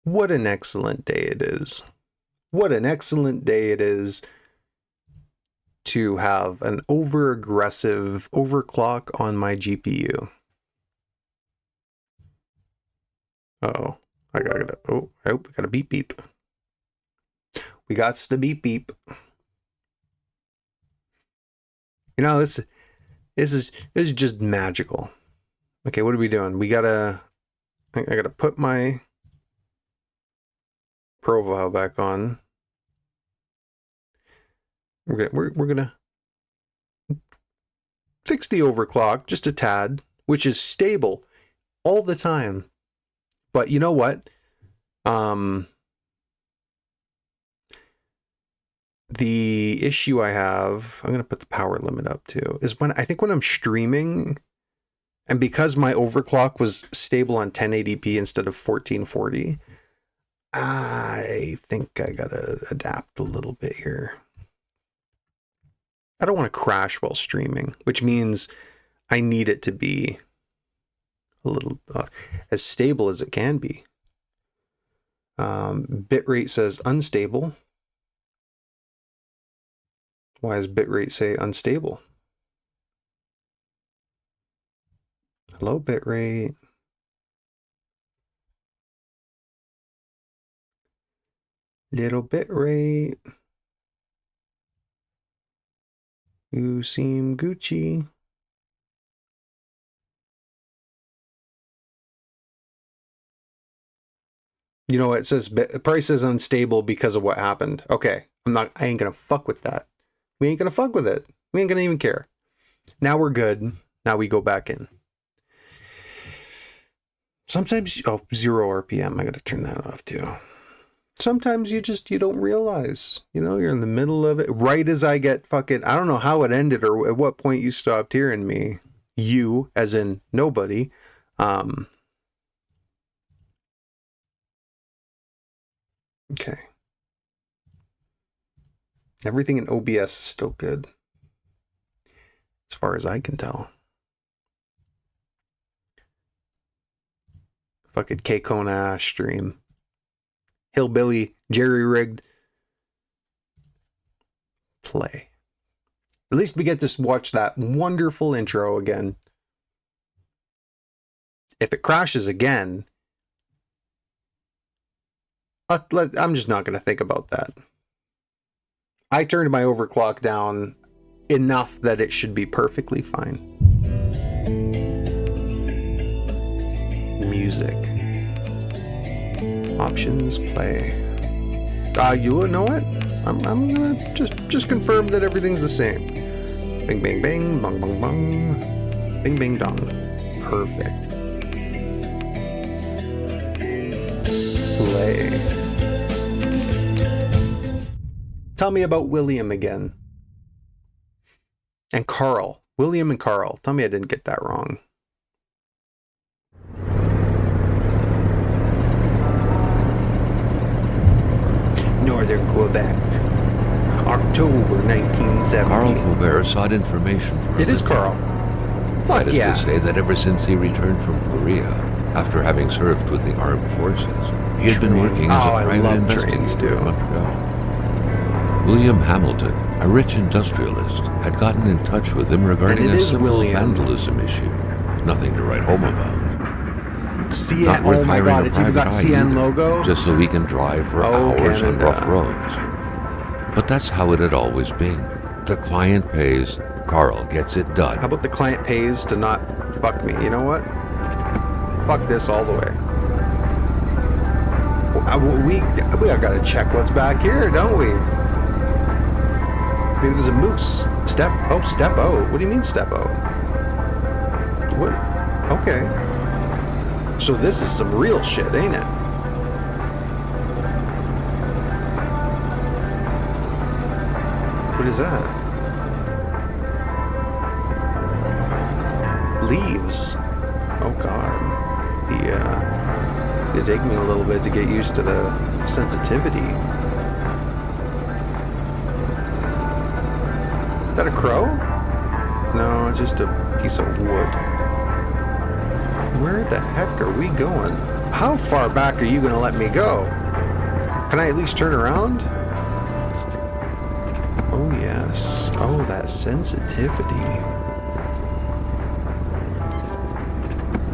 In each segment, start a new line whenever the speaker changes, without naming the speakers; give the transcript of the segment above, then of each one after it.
What an excellent day it is. What an excellent day it is to have an over-aggressive overclock on my GPU. Uh-oh. I hope we got a beep beep. We got the beep beep. You know, this is just magical. Okay, what are we doing? I gotta put my profile back on. We're gonna fix the overclock just a tad, which is stable all the time. But you know what? The issue I have, I'm going to put the power limit up too, is when I'm streaming, and because my overclock was stable on 1080p instead of 1440, I think I got to adapt a little bit here. I don't want to crash while streaming, which means I need it to be a little as stable as it can be. Bitrate says unstable. Why does bitrate say unstable? Hello, bitrate. Little bitrate. You seem Gucci. You know what it says? Price is unstable because of what happened. Okay, I ain't gonna fuck with that. We ain't gonna fuck with it. We ain't gonna even care. Now we're good. Now we go back in. Sometimes, 0 RPM. I gotta turn that off too. Sometimes you don't realize, you're in the middle of it. Right as I get fucking, I don't know how it ended or at what point you stopped hearing me. You, as in nobody. Okay. Everything in OBS is still good, as far as I can tell. Fucking Kona Ash stream. Hillbilly, jerry-rigged. Play. At least we get to watch that wonderful intro again. If it crashes again, I'm just not going to think about that. I turned my overclock down enough that it should be perfectly fine. Music. Options, play. You know what? I'm gonna just confirm that everything's the same. Bing, bang, bang, bong, bong, bong. Bing, bang, dong. Perfect. Play. Tell me about William again. And Carl. William and Carl. Tell me I didn't get that wrong. Northern Quebec. October 1970.
Carl Faubert sought information for
It is Carl. Fuck
that
yeah.
is to say that ever since he returned from Korea, after having served with the armed forces, he had been working as a private investigator in Montreal. William Hamilton, a rich industrialist, had gotten in touch with him regarding a simple vandalism issue. Nothing to write home about.
CN, oh my god, it's even got CN logo?
Just so he can drive for hours on rough roads. But that's how it had always been. The client pays, Carl gets it done.
How about the client pays to not fuck me? You know what? Fuck this all the way. We gotta check what's back here, don't we? Maybe there's a moose. Step O. What do you mean step O? What? Okay. So this is some real shit, ain't it? What is that? Leaves. Oh god. It'd take me a little bit to get used to the sensitivity. Is that a crow? No, it's just a piece of wood. Where the heck are we going? How far back are you going to let me go? Can I at least turn around? Oh, yes. Oh, that sensitivity.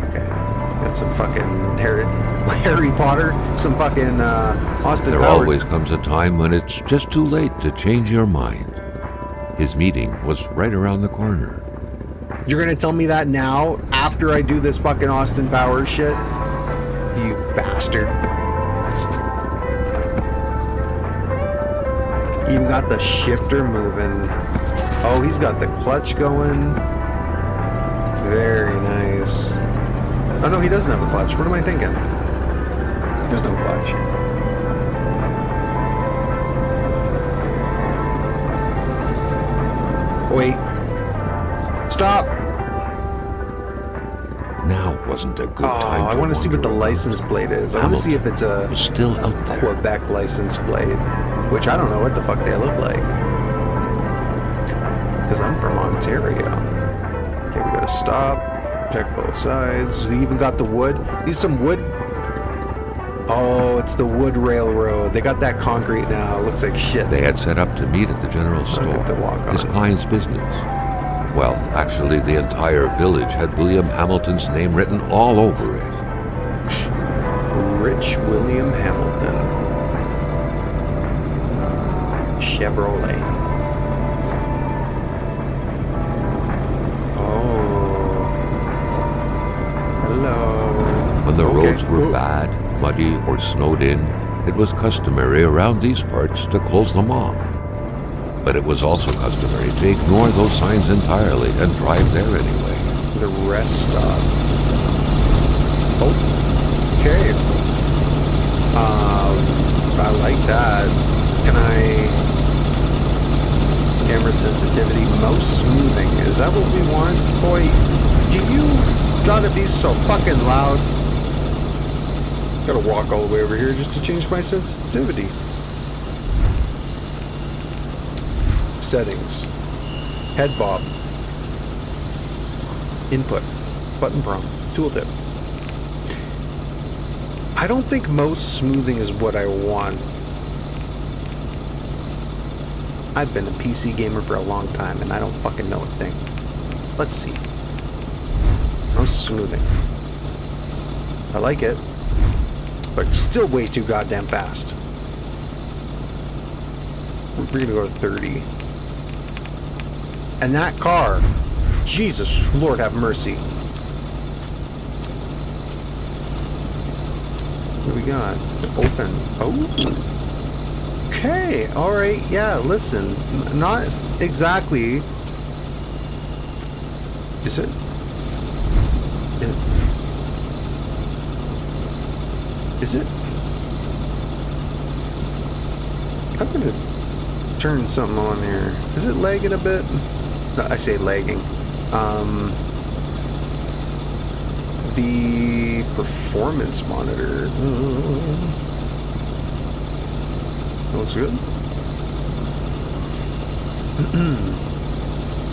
Okay. Got some fucking Harry Potter, some fucking Austin
There
Powers.
always comes a time when it's just too late to change your mind. His meeting was right around the corner.
You're going to tell me that now, after I do this fucking Austin Powers shit? You bastard. You got the shifter moving. Oh, he's got the clutch going. Very nice. Oh, no, he doesn't have a clutch. What am I thinking? There's no clutch. Wait. Stop!
Now wasn't a good time to
I want to see what the
wander around.
license plate is. I want to see if it's a
Was still out there.
Quebec license plate, which I don't know what the fuck they look like. Because I'm from Ontario. Okay, we gotta stop. Check both sides. We even got the wood. These some wood. Oh, it's the wood railroad. They got that concrete now. It looks like shit.
They had set up to meet at the general store,
get to walk on
his
it.
client's business. Well, actually, the entire village had William Hamilton's name written all over it.
Rich William Hamilton. Chevrolet. Oh. Hello.
When the
Okay.
roads were
Ooh.
bad, muddy, or snowed in, it was customary around these parts to close them off. But it was also customary to ignore those signs entirely and drive there anyway.
The rest stop. Oh. Okay. I like that. Can I... Camera sensitivity, mouse smoothing. Is that what we want? Boy, do you gotta be so fucking loud? Gotta walk all the way over here just to change my sensitivity. Settings. Head bob. Input. Button prompt. Tooltip. I don't think mouse smoothing is what I want. I've been a PC gamer for a long time and I don't fucking know a thing. Let's see. Mouse smoothing. I like it, but it's still way too goddamn fast. We're gonna go to 30. And that car, Jesus, Lord have mercy. What do we got? Open. Oh. Okay. All right. Yeah. Listen. Not exactly. Is it? Is it? I'm gonna turn something on here. Is it lagging a bit? No, I say lagging. The performance monitor. Looks good.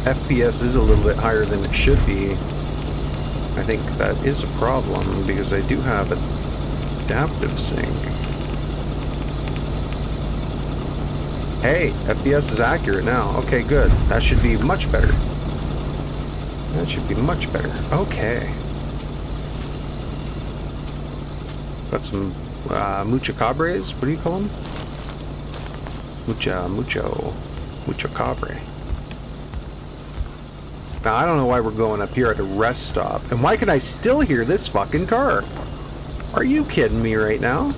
FPS is a little bit higher than it should be. I think that is a problem because I do have adaptive sync. Hey, FPS is accurate now. Okay, good. That should be much better. That should be much better. Okay. Got some mucha cabres. What do you call them? Mucho cabre. Now, I don't know why we're going up here at a rest stop. And why can I still hear this fucking car? Are you kidding me right now?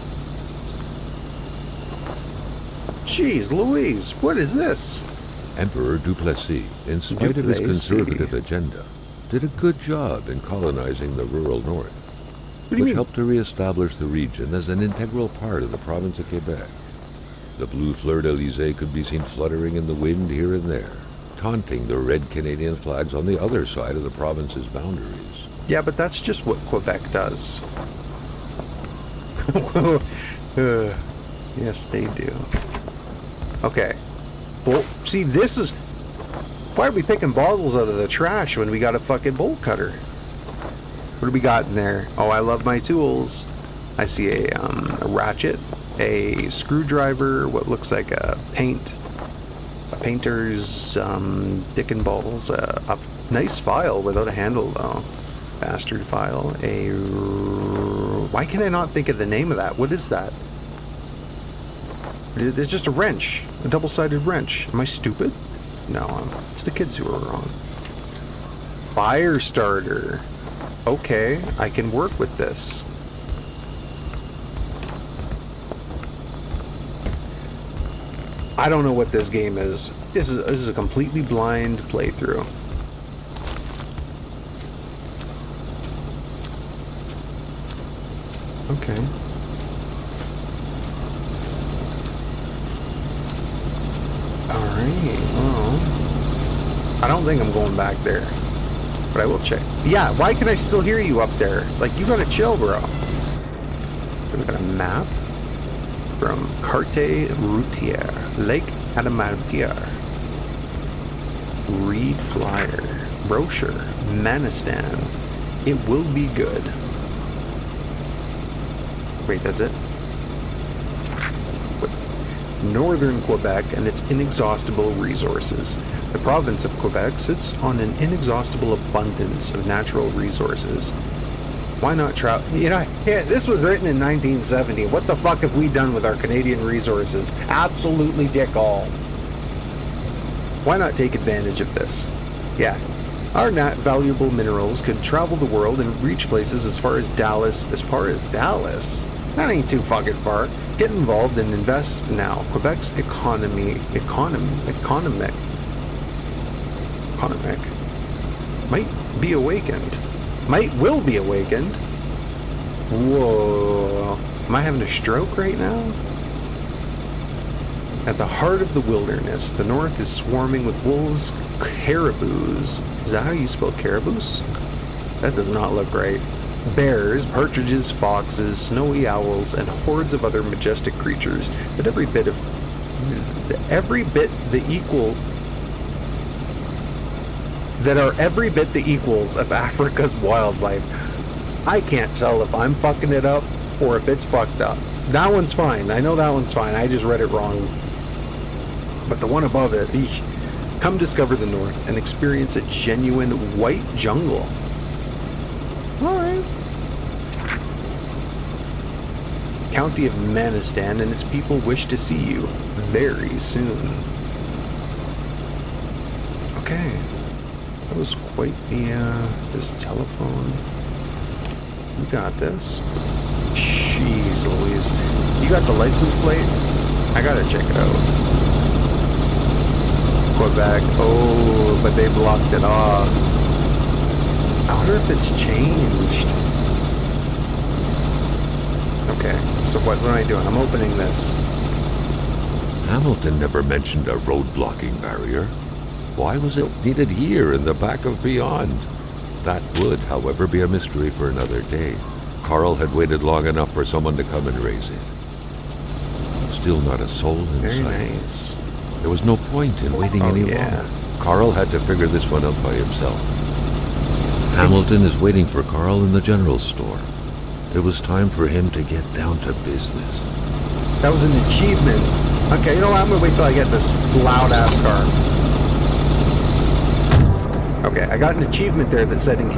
Jeez Louise, what is this?
Emperor Duplessis, in spite of his conservative agenda, did a good job in colonizing the rural north, which helped to reestablish the region as an integral part of the province of Quebec. The blue fleur-de-lis could be seen fluttering in the wind here and there, taunting the red Canadian flags on the other side of the province's boundaries.
Yeah, but that's just what Quebec does. Yes, they do. Okay. Well, see, this is... Why are we picking bottles out of the trash when we got a fucking bolt cutter? What do we got in there? Oh, I love my tools. I see a ratchet, a screwdriver, what looks like a painter's dick and balls, a nice file without a handle though. Bastard file. Why can I not think of the name of that? What is that? It's just a wrench, a double-sided wrench. Am I stupid? No, it's the kids who are wrong. Fire starter. Okay, I can work with this. I don't know what this game is. This is a completely blind playthrough. Okay. Alright, well, I don't think I'm going back there, but I will check. Yeah, why can I still hear you up there? Like, you gotta chill, bro. We've got a map from Carte Routière, Lake Adamantière. Read flyer, brochure, Manistan. It will be good. Wait, that's it? Northern Quebec and its inexhaustible resources. The province of Quebec sits on an inexhaustible abundance of natural resources. Why not travel? You know, yeah, this was written in 1970. What the fuck have we done with our Canadian resources? Absolutely dick all. Why not take advantage of this? Yeah. Our valuable minerals could travel the world and reach places as far as Dallas. As far as Dallas? That ain't too fucking far. Get involved and invest now. Quebec's economic might be awakened. Will be awakened. Whoa. Am I having a stroke right now? At the heart of the wilderness, the north is swarming with wolves, caribous. Is that how you spell caribous? That does not look right. Bears, partridges, foxes, snowy owls, and hordes of other majestic creatures that every bit the equals of Africa's wildlife. I can't tell if I'm fucking it up or if it's fucked up. That one's fine. I know that one's fine. I just read it wrong. But the one above it, eesh. Come discover the north and experience a genuine white jungle. Alright. County of Manistan and its people wish to see you very soon. Okay. That was quite this telephone. We got this. Jeez Louise. You got the license plate? I gotta check it out. Quebec. Oh, but they blocked it off. I wonder if it's changed. Okay, so what am I doing? I'm opening this.
Hamilton never mentioned a road blocking barrier. Why was it needed here in the back of Beyond? That would, however, be a mystery for another day. Carl had waited long enough for someone to come and raise it. Still not a soul in
Very
sight.
nice.
There was no point in waiting any longer. Carl had to figure this one out by himself. Hamilton is waiting for Carl in the general store. It was time for him to get down to business.
That was an achievement. Okay, you know what? I'm gonna wait till I get this loud-ass car. Okay, I got an achievement there that said in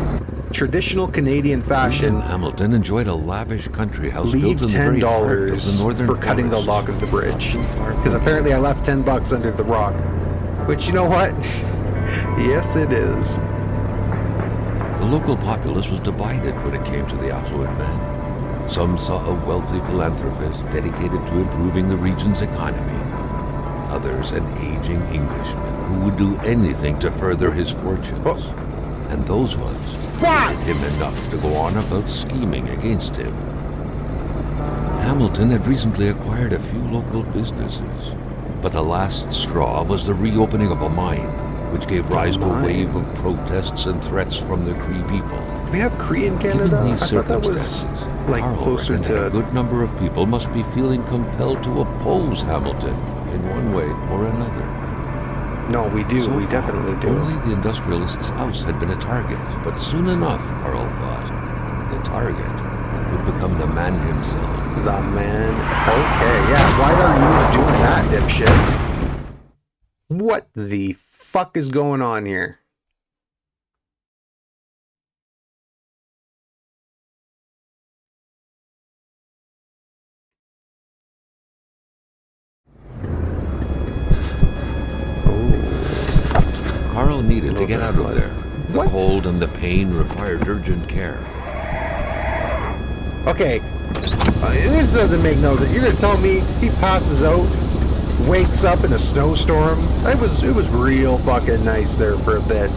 traditional Canadian fashion,
Hamilton enjoyed a lavish country house
leave
built in the very heart of the
$10
northern
for cutting the
forest.
lock of the bridge. Because apparently I left $10 under the rock. Which, you know what? Yes, it is.
The local populace was divided when it came to the affluent man. Some saw a wealthy philanthropist dedicated to improving the region's economy. Others, an aging Englishman who would do anything to further his fortunes.
Oh.
And those ones hated him enough to go on about scheming against him. Hamilton had recently acquired a few local businesses, but the last straw was the reopening of a mine, which gave rise to a wave of protests and threats from the Cree people.
Do we have Cree in Canada?
Given these
I thought that was
circumstances,
like
Carl
closer
reckoned that
to...
a good number of people must be feeling compelled to oppose Hamilton in one way or another.
No, we do.
So
we
far,
definitely do.
Only the industrialist's house had been a target, but soon enough, Carl thought, the target would become the man himself.
The man. Okay, yeah. Why are you doing that, dipshit? What the fuck is going on here?
Carl needed to get out of there. The
What?
cold and the pain required urgent care.
Okay, this doesn't make no sense. You're gonna tell me he passes out, wakes up in a snowstorm? It was real fucking nice there for a bit.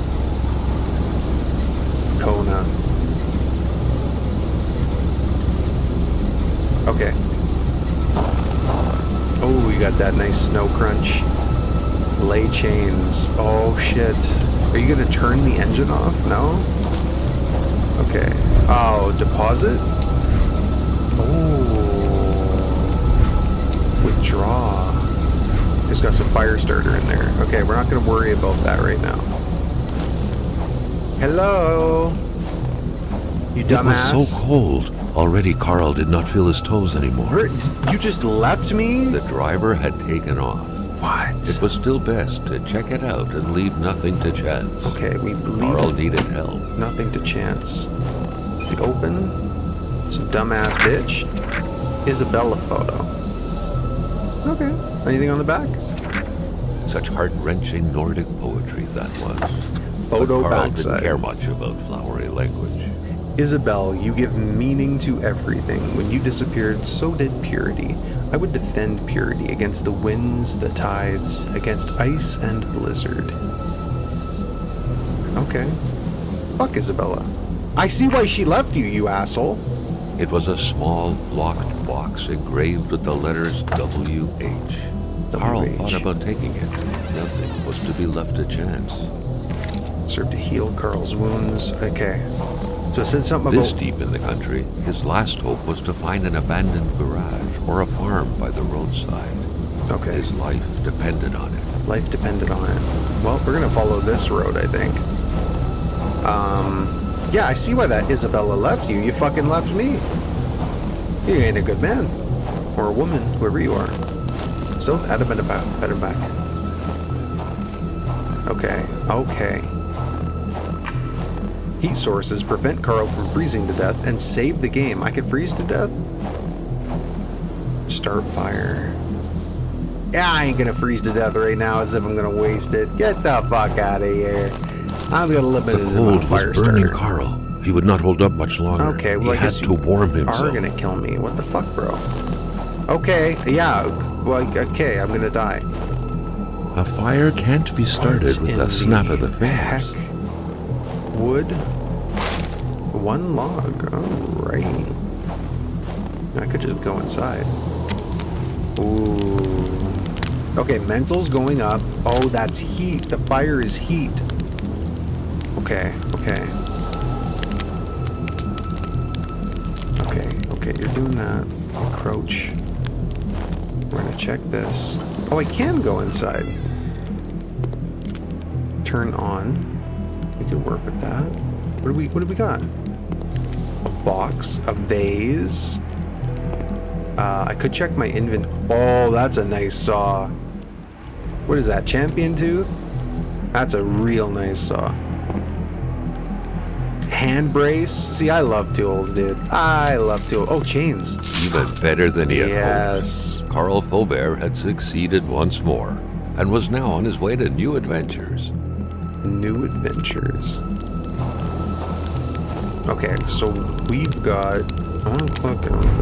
Kona. Okay. Oh, we got that nice snow crunch. Lay chains. Oh shit. Are you gonna turn the engine off? No? Okay. Oh, deposit? Oh. Withdraw. It's got some fire starter in there. Okay, we're not gonna worry about that right now. Hello? You dumbass.
It was so cold. Already Carl did not feel his toes anymore.
You just left me?
The driver had taken off.
What?
It was still best to check it out and leave nothing to chance.
Okay, we leave
Carl needed help.
nothing to chance. We open some dumbass bitch. Isabella photo. Okay. Anything on the back?
Such heart-wrenching Nordic poetry that was.
Photo
but Carl
backside.
didn't care much about flowery language.
Isabel, you give meaning to everything. When you disappeared, so did purity. I would defend purity against the winds, the tides, against ice and blizzard. Okay. Fuck Isabella. I see why she left you, you asshole.
It was a small, locked box engraved with the letters W.H. Carl thought about taking it. Nothing was to be left to chance.
Serve to heal Carl's wounds. Okay. So it said something
This
about...
deep in the country, his last hope was to find an abandoned garage or a farm by the roadside.
Okay.
His life depended on it.
Life depended on it. Well, we're gonna follow this road, I think. Yeah, I see why that Isabella left you. You fucking left me. You ain't a good man. Or a woman, whoever you are. So, add a bit better back. Okay, okay. Heat sources prevent Carl from freezing to death and save the game. I could freeze to death? Start fire. Yeah, I ain't gonna freeze to death right now as if I'm gonna waste it. Get the fuck out of here. I'm gonna limit
The
it
cold
to fire
was burning
starter.
He would not hold up much longer.
Okay, well,
he
I
had
guess
to
you
warm himself.
are gonna kill me. What the fuck, bro? Okay, yeah. Well, okay, I'm gonna die.
A fire can't be started with a snap of the fingers.
Heck? Wood. One log. Alright. I could just go inside. Ooh. Okay, mental's going up. Oh, that's heat. The fire is heat. Okay, okay. Okay, you're doing that. Approach. We're gonna check this. Oh, I can go inside. Turn on. We can work with that. What do we got? A box, a vase. I could check my inventory. Oh, that's a nice saw. What is that? Champion tooth? That's a real nice saw. Hand brace. See, I love tools, dude. I love tools. Oh, chains.
Even better than he had
Yes.
hoped. Carl Faubert had succeeded once more and was now on his way to new adventures.
New adventures. Okay, so we've got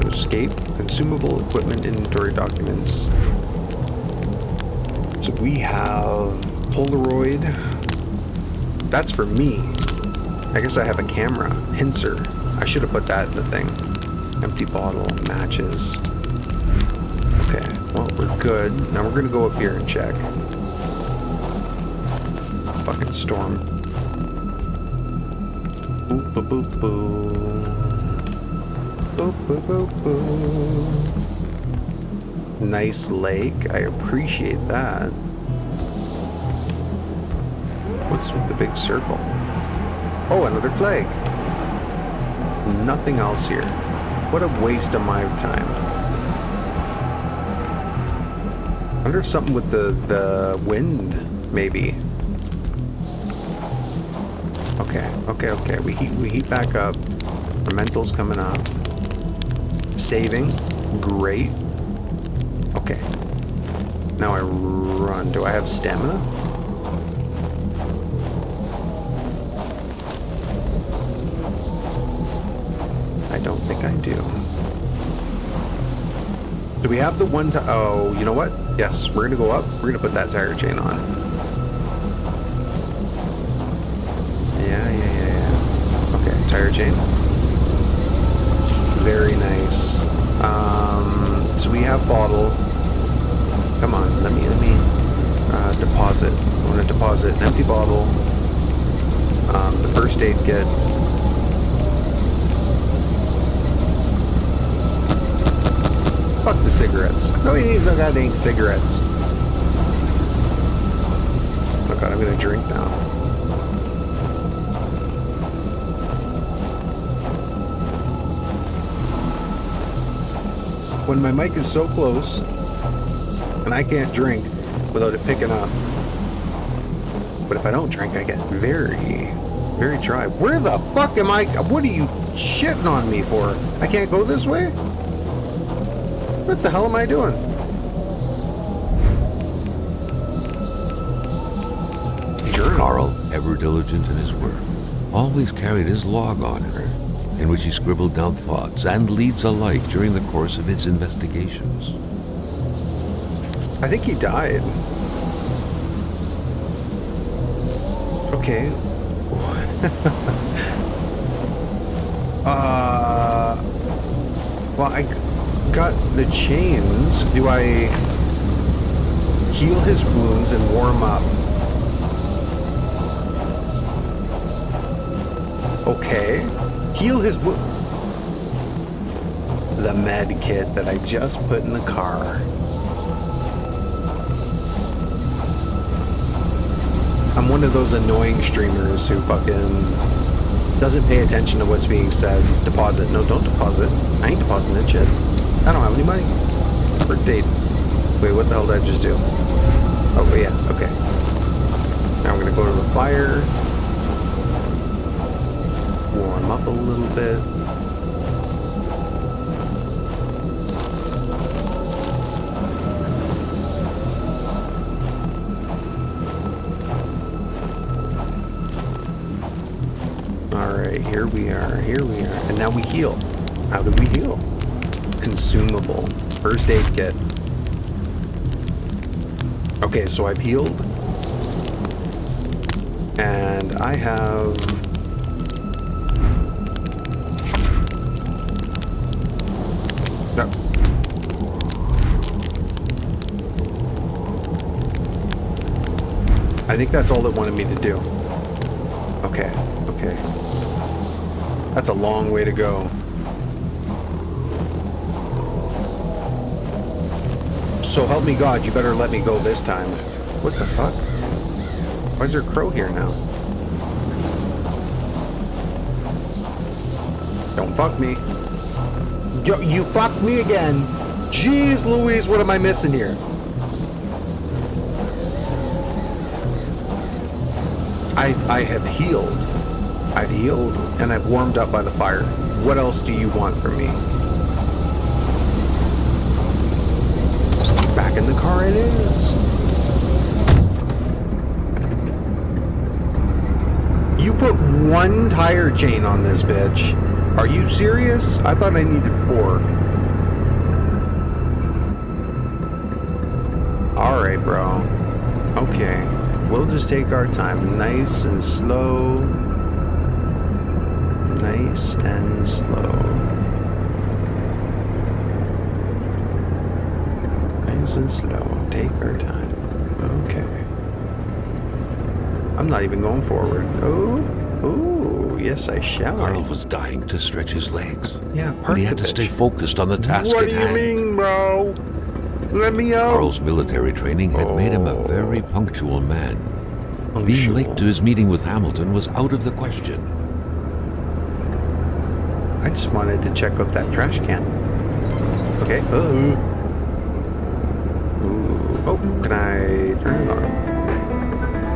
escape, consumable equipment, inventory documents. So we have Polaroid. That's for me. I guess I have a camera. Pincer. I should have put that in the thing. Empty bottle, matches. Okay, well, we're good. Now we're gonna go up here and check. Fucking storm. Boop, boop, boop, boop. Boop, boop, boop, boop. Nice lake. I appreciate that. What's with the big circle? Oh, another flag. Nothing else here. What a waste of my time. I wonder if something with the wind, maybe. Okay. We heat back up. Our mental's coming up. Saving. Great. Okay. Now I run. Do I have stamina? I don't think I do. Do we have the one to... Oh, you know what? Yes, we're going to go up. We're going to put that tire chain on. Yeah. Okay, tire chain. Very nice. So we have bottle. Come on, let me deposit. I want to deposit an empty bottle. The first aid kit. Fuck the cigarettes. Nobody needs no goddamn cigarettes. Oh god, I'm gonna drink now. When my mic is so close and I can't drink without it picking up. But if I don't drink, I get very, very dry. Where the fuck am I? What are you shitting on me for? I can't go this way? What the hell am I doing? Journal.
Carl, ever diligent in his work, always carried his log on him, in which he scribbled down thoughts and leads alike during the course of his investigations.
I think he died. Okay. Well, I got the chains. Do I heal his wounds and warm up? Okay. Heal his wounds. The med kit that I just put in the car. I'm one of those annoying streamers who fucking doesn't pay attention to what's being said. Deposit. No, don't deposit. I ain't depositing that shit. I don't have any money. Birth date. Wait, what the hell did I just do? Oh, yeah. Okay. Now I'm going to go to the fire. Warm up a little bit. Alright, here we are. And now we heal. How do we heal? Consumable. First aid kit. Okay, so I've healed. And I have... No. I think that's all it wanted me to do. Okay. That's a long way to go. So help me God, you better let me go this time. What the fuck? Why is there a crow here now? Don't fuck me. You fucked me again. Jeez Louise, what am I missing here? I have healed. I've healed and I've warmed up by the fire. What else do you want from me? Back in the car it is. You put one tire chain on this bitch. Are you serious? I thought I needed 4. Alright, bro. Okay. We'll just take our time. Nice and slow. Nice and slow. Nice and slow. Take our time. Okay. I'm not even going forward. Oh, yes I shall.
Carl was dying to stretch his legs.
Yeah,
but he had to stay focused on the task at hand.
What do you mean, bro? Let me out.
Carl's military training had made him a very punctual man. Being late to his meeting with Hamilton was out of the question.
I just wanted to check out that trash can. Okay. Ooh. Oh, can I turn it on?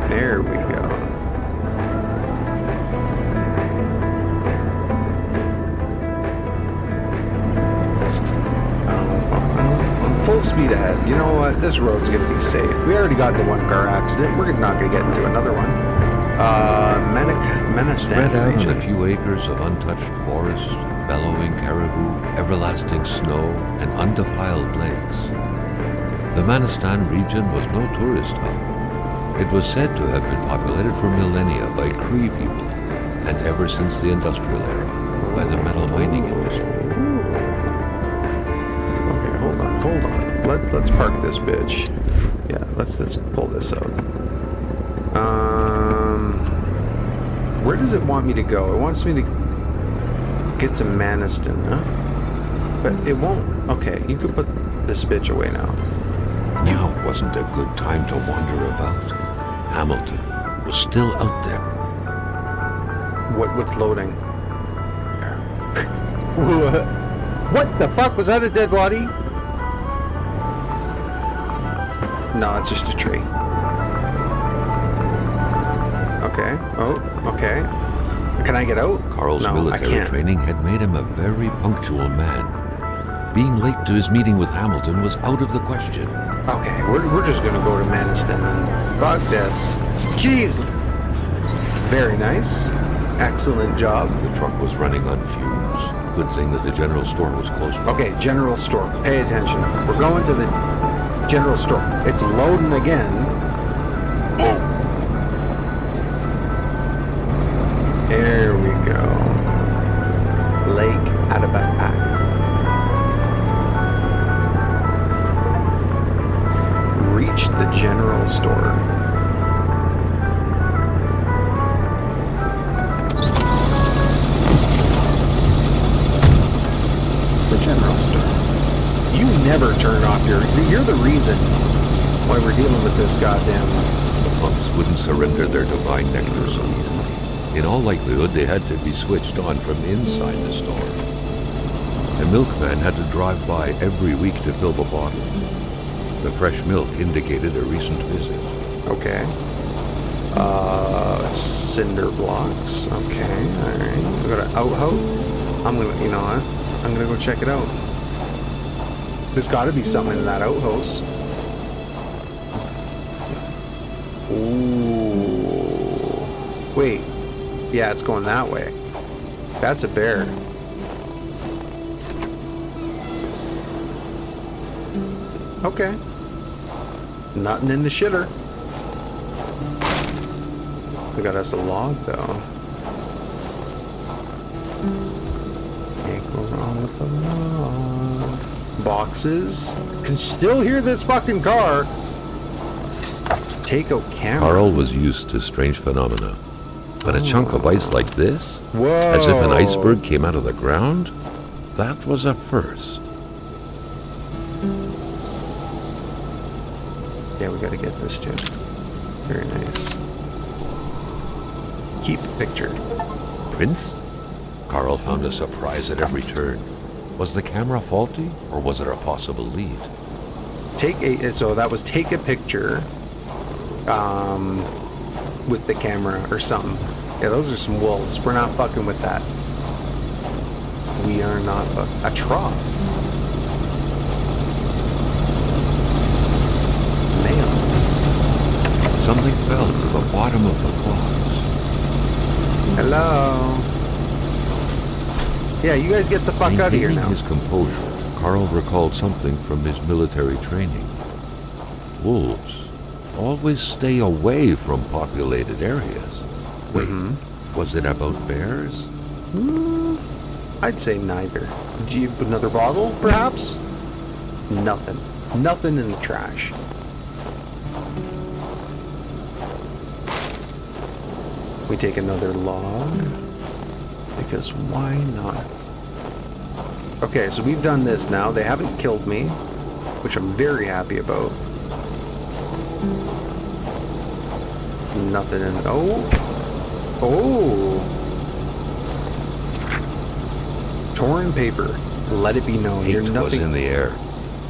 There we go. Full speed ahead. You know what? This road's gonna be safe. We already got into one car accident. We're not gonna get into another one. Menistan
Spread out
region.
on a few acres of untouched forest, bellowing caribou, everlasting snow, and undefiled lakes. The Manistan region was no tourist hub. It was said to have been populated for millennia by Cree people, and ever since the industrial era, by the metal mining industry.
Hold on. Let's park this bitch. Yeah, let's pull this out. Where does it want me to go? It wants me to get to Manistan, huh? But it won't. Okay, you could put this bitch away now.
Now wasn't a good time to wander about. Hamilton was still out there.
What's loading? What the fuck? Was that a dead body? No, it's just a tree. Okay. Oh, okay. Can I get out?
Carl's
No, I
military
can't.
training had made him a very punctual man. Being late to his meeting with Hamilton was out of the question.
Okay, we're just gonna go to Manistan then. Fuck this. Jeez. Very nice. Excellent job.
The truck was running on fumes. Good thing that the general store was close by.
Okay, general store. Pay attention. We're going to the general store. It's loading again. Oh. There we go. Lake Atabapak. Reached the general store. The general store. You never turn off you're the reason why we're dealing with this goddamn.
The pumps wouldn't surrender their divine nectar so easily. In all likelihood, they had to be switched on from inside the store. A milkman had to drive by every week to fill the bottle. The fresh milk indicated a recent visit.
Okay. Cinder blocks. Okay, alright. We got an outhouse. You know what? I'm gonna go check it out. There's gotta be something in that outhouse. Ooh. Wait. Yeah, it's going that way. That's a bear. Okay. Nothing in the shitter. We got us a log, though. Can't go wrong with the log. Boxes. Can still hear this fucking car. Take out camera.
Carl was used to strange phenomena. But a chunk of ice like this,
Whoa.
as if an iceberg came out of the ground, that was a first.
Yeah, we gotta get this too. Very nice. Keep picture.
Prince? Carl found a surprise at every turn. Was the camera faulty, or was it a possible lead?
So that was take a picture with the camera or something. Yeah, those are some wolves. We're not fucking with that. We are not a trough. Mail.
Something fell to the bottom of the box.
Hello. Yeah, you guys get the fuck out of here now.
Maintaining his composure, Carl recalled something from his military training. Wolves always stay away from populated areas. Wait, was it about bears?
I'd say neither. Do you have another bottle, perhaps? Nothing. Nothing in the trash. We take another log. Because why not? Okay, so we've done this now. They haven't killed me, which I'm very happy about. Nothing in... Oh! Torn paper. Let it be known you're
Hate was
nothing.
in the air.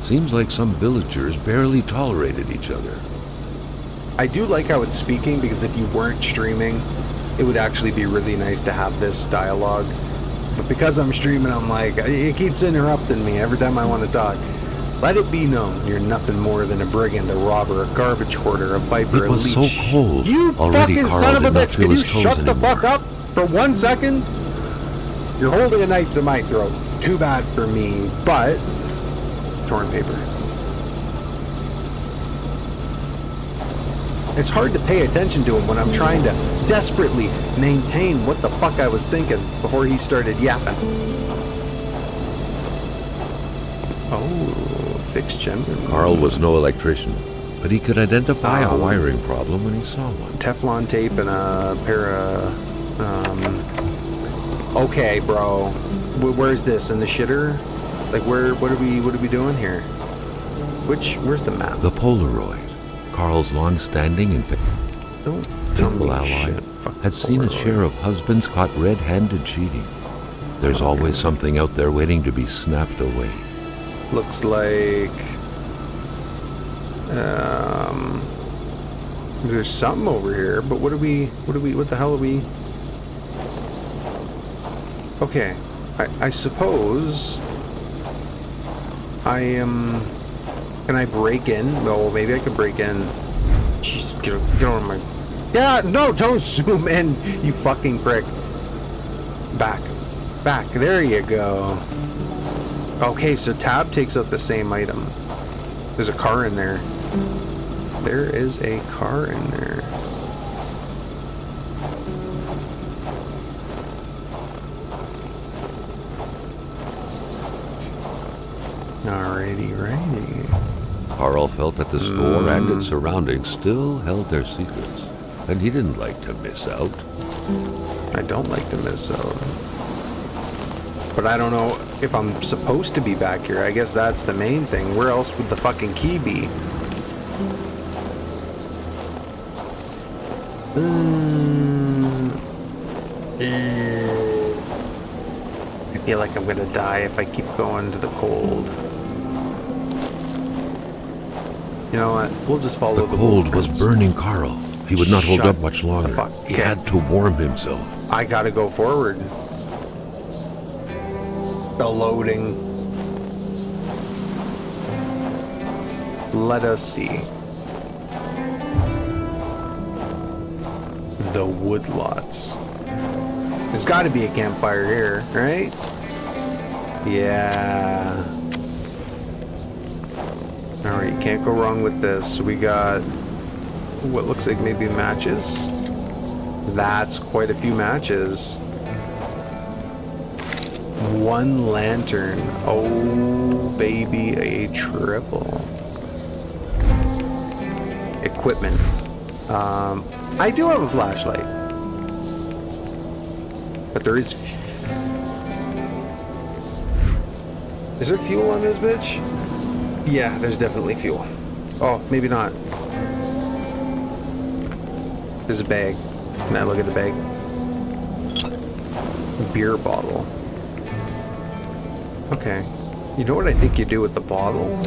Seems like some villagers barely tolerated each other.
I do like how it's speaking, because if you weren't streaming, it would actually be really nice to have this dialogue. But because I'm streaming, I'm like, it keeps interrupting me every time I want to talk. Let it be known you're nothing more than a brigand, a robber, a garbage hoarder, a viper,
It
a
was
leech.
so cold.
You
Already
fucking
Carl
son of a
did not
bitch!
feel
Can you
his toes
shut the
anymore.
fuck up for 1 second? You're holding a knife to my throat. Too bad for me, but torn paper. It's hard to pay attention to him when I'm trying to desperately maintain what the fuck I was thinking before he started yapping. Oh, fixed gender.
Carl was no electrician, but he could identify a
Um,
wiring problem when he saw one.
Teflon tape and a pair of okay, bro. Where's this? In the shitter? Like, what are we doing here? Where's the map?
The Polaroid, Carl's long-standing and
Don't tell
faithful
me
ally,
shit. Fuck
had seen his
Polaroid.
share of husbands caught red-handed cheating. There's always something out there waiting to be snapped away.
Looks like there's something over here, but what the hell are we? Okay, I suppose I am. Can I break in? No, maybe I can break in. Jeez, get on my. Yeah, no, don't zoom in, you fucking prick. Back. There you go. Okay, so tab takes out the same item. There's a car in there. There is a car in there. Righty.
Carl felt that the store and its surroundings still held their secrets, and he didn't like to miss out.
I don't like to miss out. But I don't know if I'm supposed to be back here. I guess that's the main thing. Where else would the fucking key be? I feel like I'm gonna die if I keep going to the cold. You know what? We'll just follow
The cold was
blueprints.
burning Carl. He would not hold
Shut
up much longer.
the fuck.
He
Okay.
had to warm himself.
I gotta go forward. The loading. Let us see. The woodlots. There's got to be a campfire here, right? Yeah. All right, can't go wrong with this. So we got what looks like maybe matches. That's quite a few matches. One lantern. Oh, baby, a triple. Equipment. I do have a flashlight. But there is... Is there fuel on this bitch? Yeah, there's definitely fuel. Oh, maybe not. There's a bag. Can I look at the bag? Beer bottle. Okay. You know what I think you do with the bottle?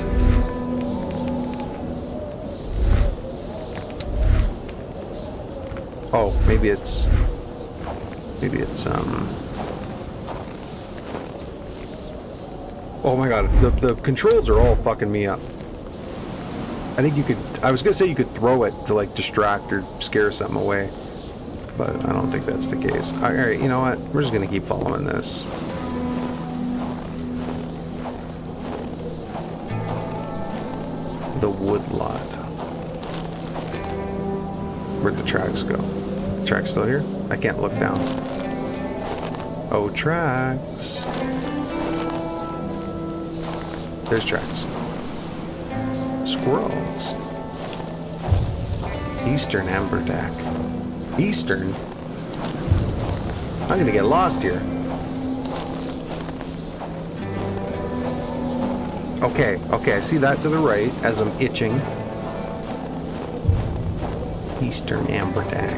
Oh, maybe it's oh my god, the controls are all fucking me up. I think you could, I was gonna say you could throw it to like distract or scare something away, but I don't think that's the case. Alright, you know what? We're just gonna keep following this. The woodlot. Where'd the tracks go? The tracks still here? I can't look down. Oh, tracks. There's tracks. Squirrels. Eastern amberjack. Eastern? I'm gonna get lost here. Okay, I see that to the right as I'm itching. Eastern amberjack.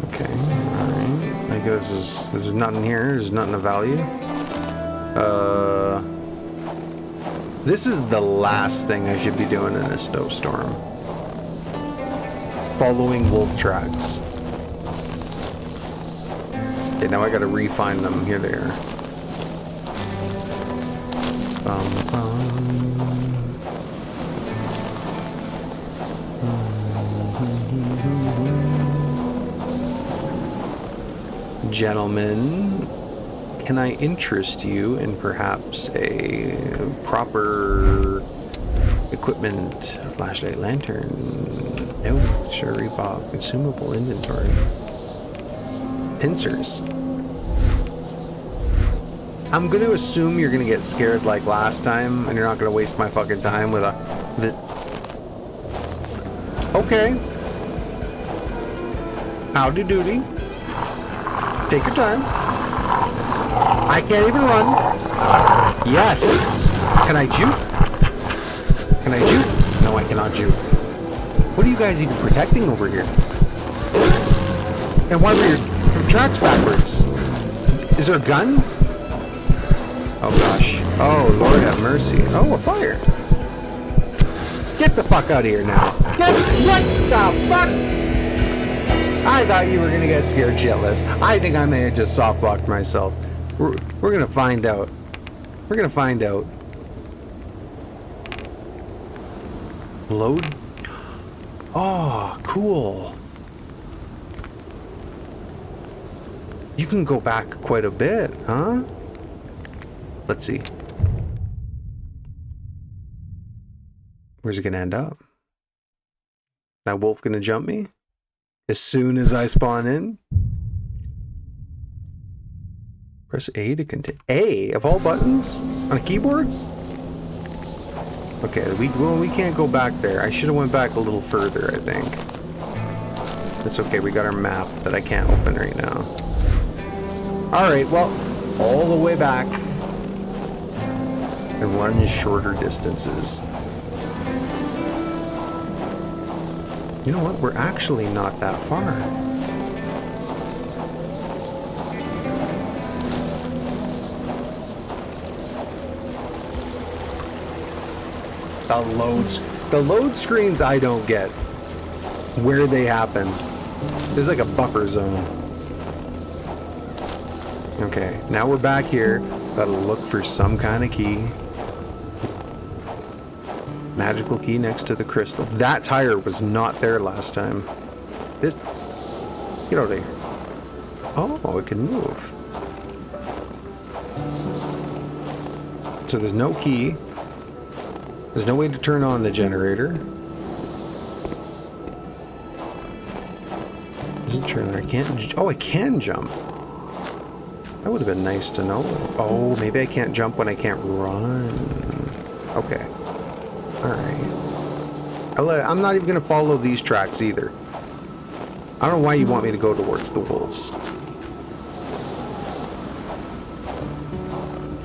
Okay, alright. I there's nothing here. There's nothing of value. This is the last thing I should be doing in a snowstorm. Following wolf tracks. Okay, now I gotta re-find them. Here they are. Gentlemen, can I interest you in perhaps a proper equipment, flashlight, lantern, no, sherry bob, consumable inventory, pincers? I'm going to assume you're going to get scared like last time, and you're not going to waste my fucking time with a... Okay. Howdy doody. Take your time. I can't even run. Yes. Can I juke? Can I juke? No, I cannot juke. What are you guys even protecting over here? And why were your tracks backwards? Is there a gun? Oh gosh. Oh, Lord have mercy. Oh, a fire. Get the fuck out of here now. What the fuck? I thought you were gonna get scared shitless. I think I may have just soft locked myself. We're gonna find out. We're gonna find out. Load. Oh, cool. You can go back quite a bit, huh? Let's see. Where's it gonna end up? That wolf gonna jump me? As soon as I spawn in? Press A to continue. A of all buttons? On a keyboard? Okay, we can't go back there. I should have went back a little further, I think. It's okay, we got our map that I can't open right now. Alright, well, all the way back. And run shorter distances. You know what? We're actually not that far. The load screens I don't get. Where they happen. There's like a buffer zone. Okay, now we're back here. Gotta look for some kind of key. Magical key next to the crystal. That tire was not there last time. This... Get out of here. Oh, it can move. So there's no key. There's no way to turn on the generator. There's a trailer. I can't... Oh, I can jump. That would have been nice to know. Oh, maybe I can't jump when I can't run. Okay. Alright. I'm not even going to follow these tracks either. I don't know why you want me to go towards the wolves.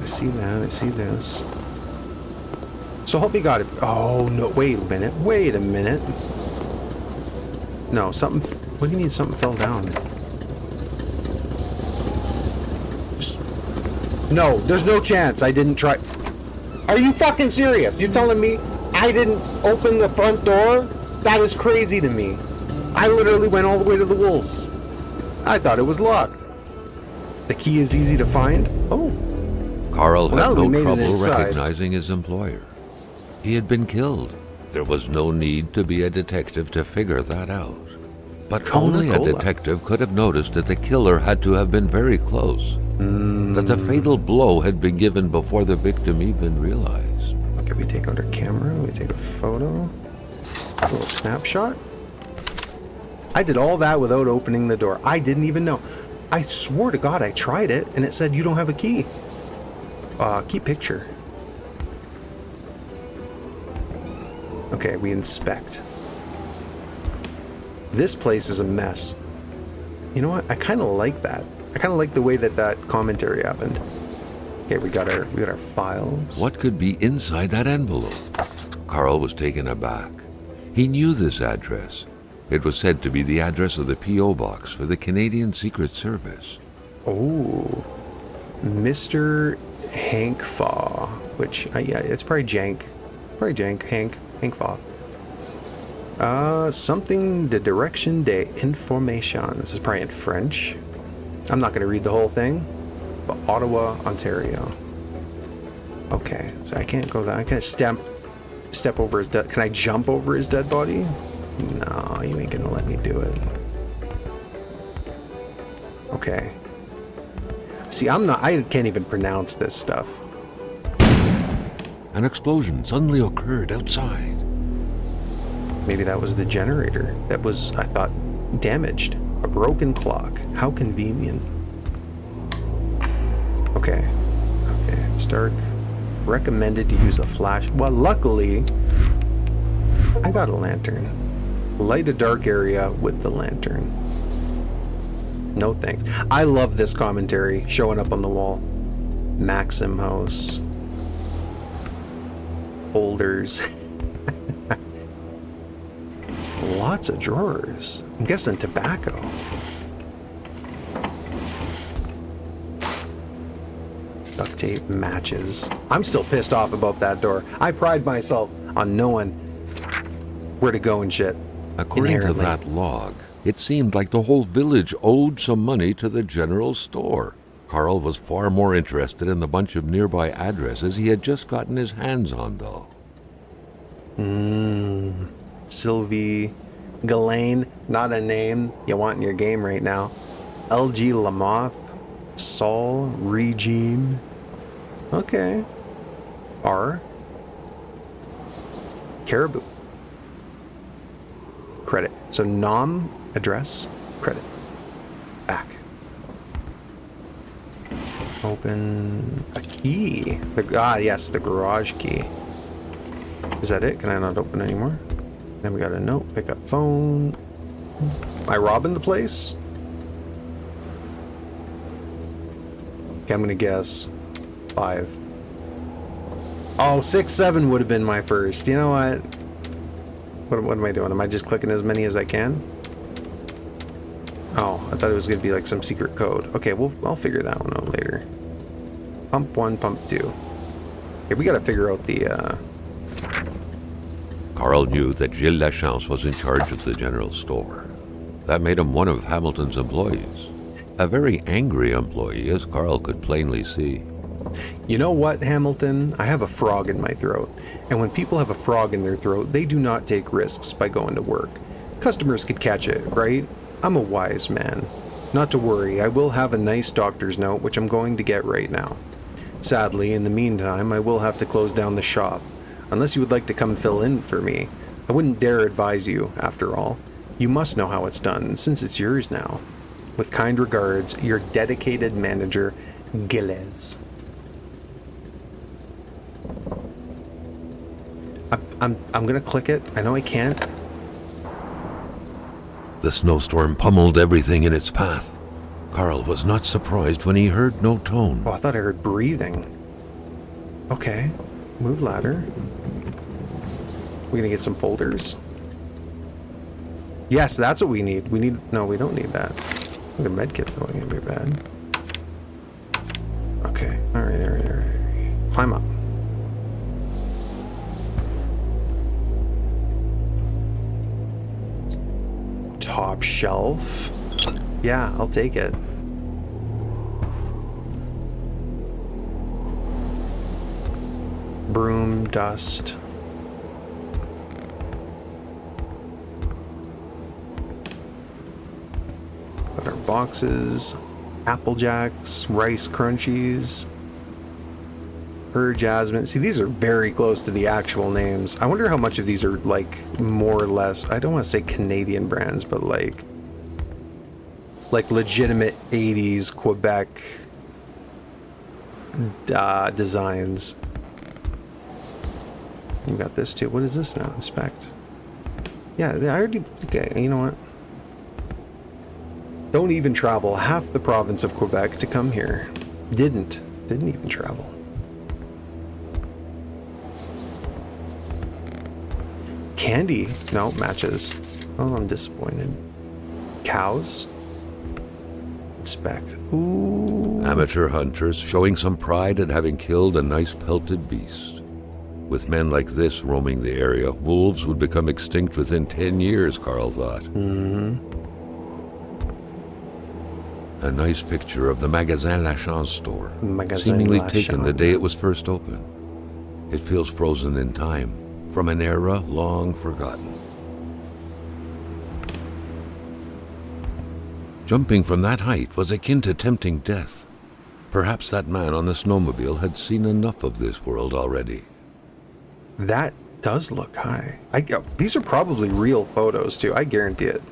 I see that. I see this. So help me God. Oh, no. Wait a minute. Wait a minute. No, something... What do you mean something fell down? No, there's no chance I didn't try... Are you fucking serious? You're telling me I didn't open the front door? That is crazy to me. I literally went all the way to the wolves. I thought it was locked. The key is easy to find? Oh.
Carl had no trouble recognizing his employer. He had been killed. There was no need to be a detective to figure that out. But
Kona
only a
Cola.
detective could have noticed that the killer had to have been very close. That the fatal blow had been given before the victim even realized.
Okay, we take out our camera, we take a photo, a little snapshot. I did all that without opening the door. I didn't even know. I swore to God I tried it, and it said you don't have a key. Key picture. Okay, we inspect. This place is a mess. You know what? I kind of like that. I kind of like the way that commentary happened. Okay, we got our files.
What could be inside that envelope? Carl was taken aback. He knew this address. It was said to be the address of the P.O. box for the Canadian Secret Service.
Oh, Mr. Hank Faw, which, yeah, it's probably Jank. Probably Jank, Hank Faw. Something de direction de information. This is probably in French. I'm not going to read the whole thing, but Ottawa, Ontario. Okay, so I can't go that. I can't step over his dead. Can I jump over his dead body? No, you ain't gonna let me do it. Okay. See, I can't even pronounce this stuff.
An explosion suddenly occurred outside.
Maybe that was the generator that was, I thought, damaged. A broken clock. How convenient. Okay. Okay, it's dark. Recommended to use a flash. Well, luckily, I got a lantern. Light a dark area with the lantern. No thanks. I love this commentary showing up on the wall. Maxim House. Holders. Lots of drawers. I'm guessing tobacco. Duct tape, matches. I'm still pissed off about that door. I pride myself on knowing where to go and shit.
According to that log, it seemed like the whole village owed some money to the general store. Carl was far more interested in the bunch of nearby addresses he had just gotten his hands on, though.
Sylvie Ghislaine, not a name you want in your game right now. LG Lamoth, Saul Regine. Okay. R. Caribou. Credit. So nom, address, credit. Back. Open a key. Yes, the garage key. Is that it? Can I not open anymore? Then we got a note. Pick up phone. Am I robbing the place? Okay, I'm gonna guess 5. Oh, 6, 7 would have been my first. You know what? What am I doing? Am I just clicking as many as I can? Oh, I thought it was gonna be like some secret code. Okay, I'll figure that one out later. Pump 1, pump 2. Okay, we gotta figure out the
Carl knew that Gilles Lachance was in charge of the general store. That made him one of Hamilton's employees. A very angry employee, as Carl could plainly see.
You know what, Hamilton? I have a frog in my throat. And when people have a frog in their throat, they do not take risks by going to work. Customers could catch it, right? I'm a wise man. Not to worry, I will have a nice doctor's note, which I'm going to get right now. Sadly, in the meantime, I will have to close down the shop. Unless you would like to come fill in for me. I wouldn't dare advise you, after all. You must know how it's done, since it's yours now. With kind regards, your dedicated manager, Gilles. I'm gonna click it. I know I can't.
The snowstorm pummeled everything in its path. Carl was not surprised when he heard no tone.
Oh, I thought I heard breathing. Okay. Move ladder. We're gonna get some folders. Yes, that's what we need. No, we don't need that. The medkit though ain't gonna be bad. Okay. Alright. Climb up. Top shelf. Yeah, I'll take it. Broom, dust. Got our boxes, Apple Jacks, Rice Crunchies, Her Jasmine. See, these are very close to the actual names. I wonder how much of these are like more or less, I don't want to say Canadian brands, but like legitimate 80s Quebec designs. You got this too. What is this now? Inspect. Yeah, I already. Okay, you know what? Don't even travel half the province of Quebec to come here. Didn't even travel. Candy. No, matches. Oh, I'm disappointed. Cows. respect. Ooh.
Amateur hunters showing some pride at having killed a nice pelted beast. With men like this roaming the area, wolves would become extinct within 10 years, Carl thought. A nice picture of the Magasin Lachance store, seemingly taken the day it was first opened. It feels frozen in time, from an era long forgotten. Jumping from that height was akin to tempting death. Perhaps that man on the snowmobile had seen enough of this world already.
That does look high. These are probably real photos too, I guarantee it.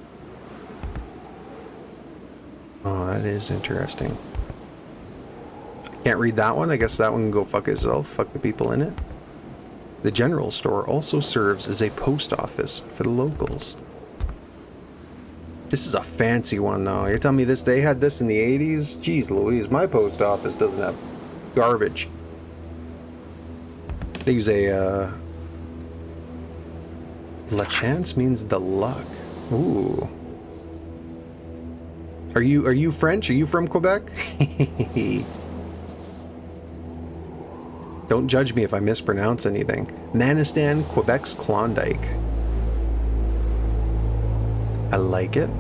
Oh, that is interesting. Can't read that one. I guess that one can go fuck itself. Fuck the people in it. The general store also serves as a post office for the locals. This is a fancy one though. You're telling me they had this in the 80s? Jeez Louise, my post office doesn't have garbage. They use a La chance means the luck. Ooh. Are you French? Are you from Quebec? Don't judge me if I mispronounce anything. Manistan, Quebec's Klondike. I like it.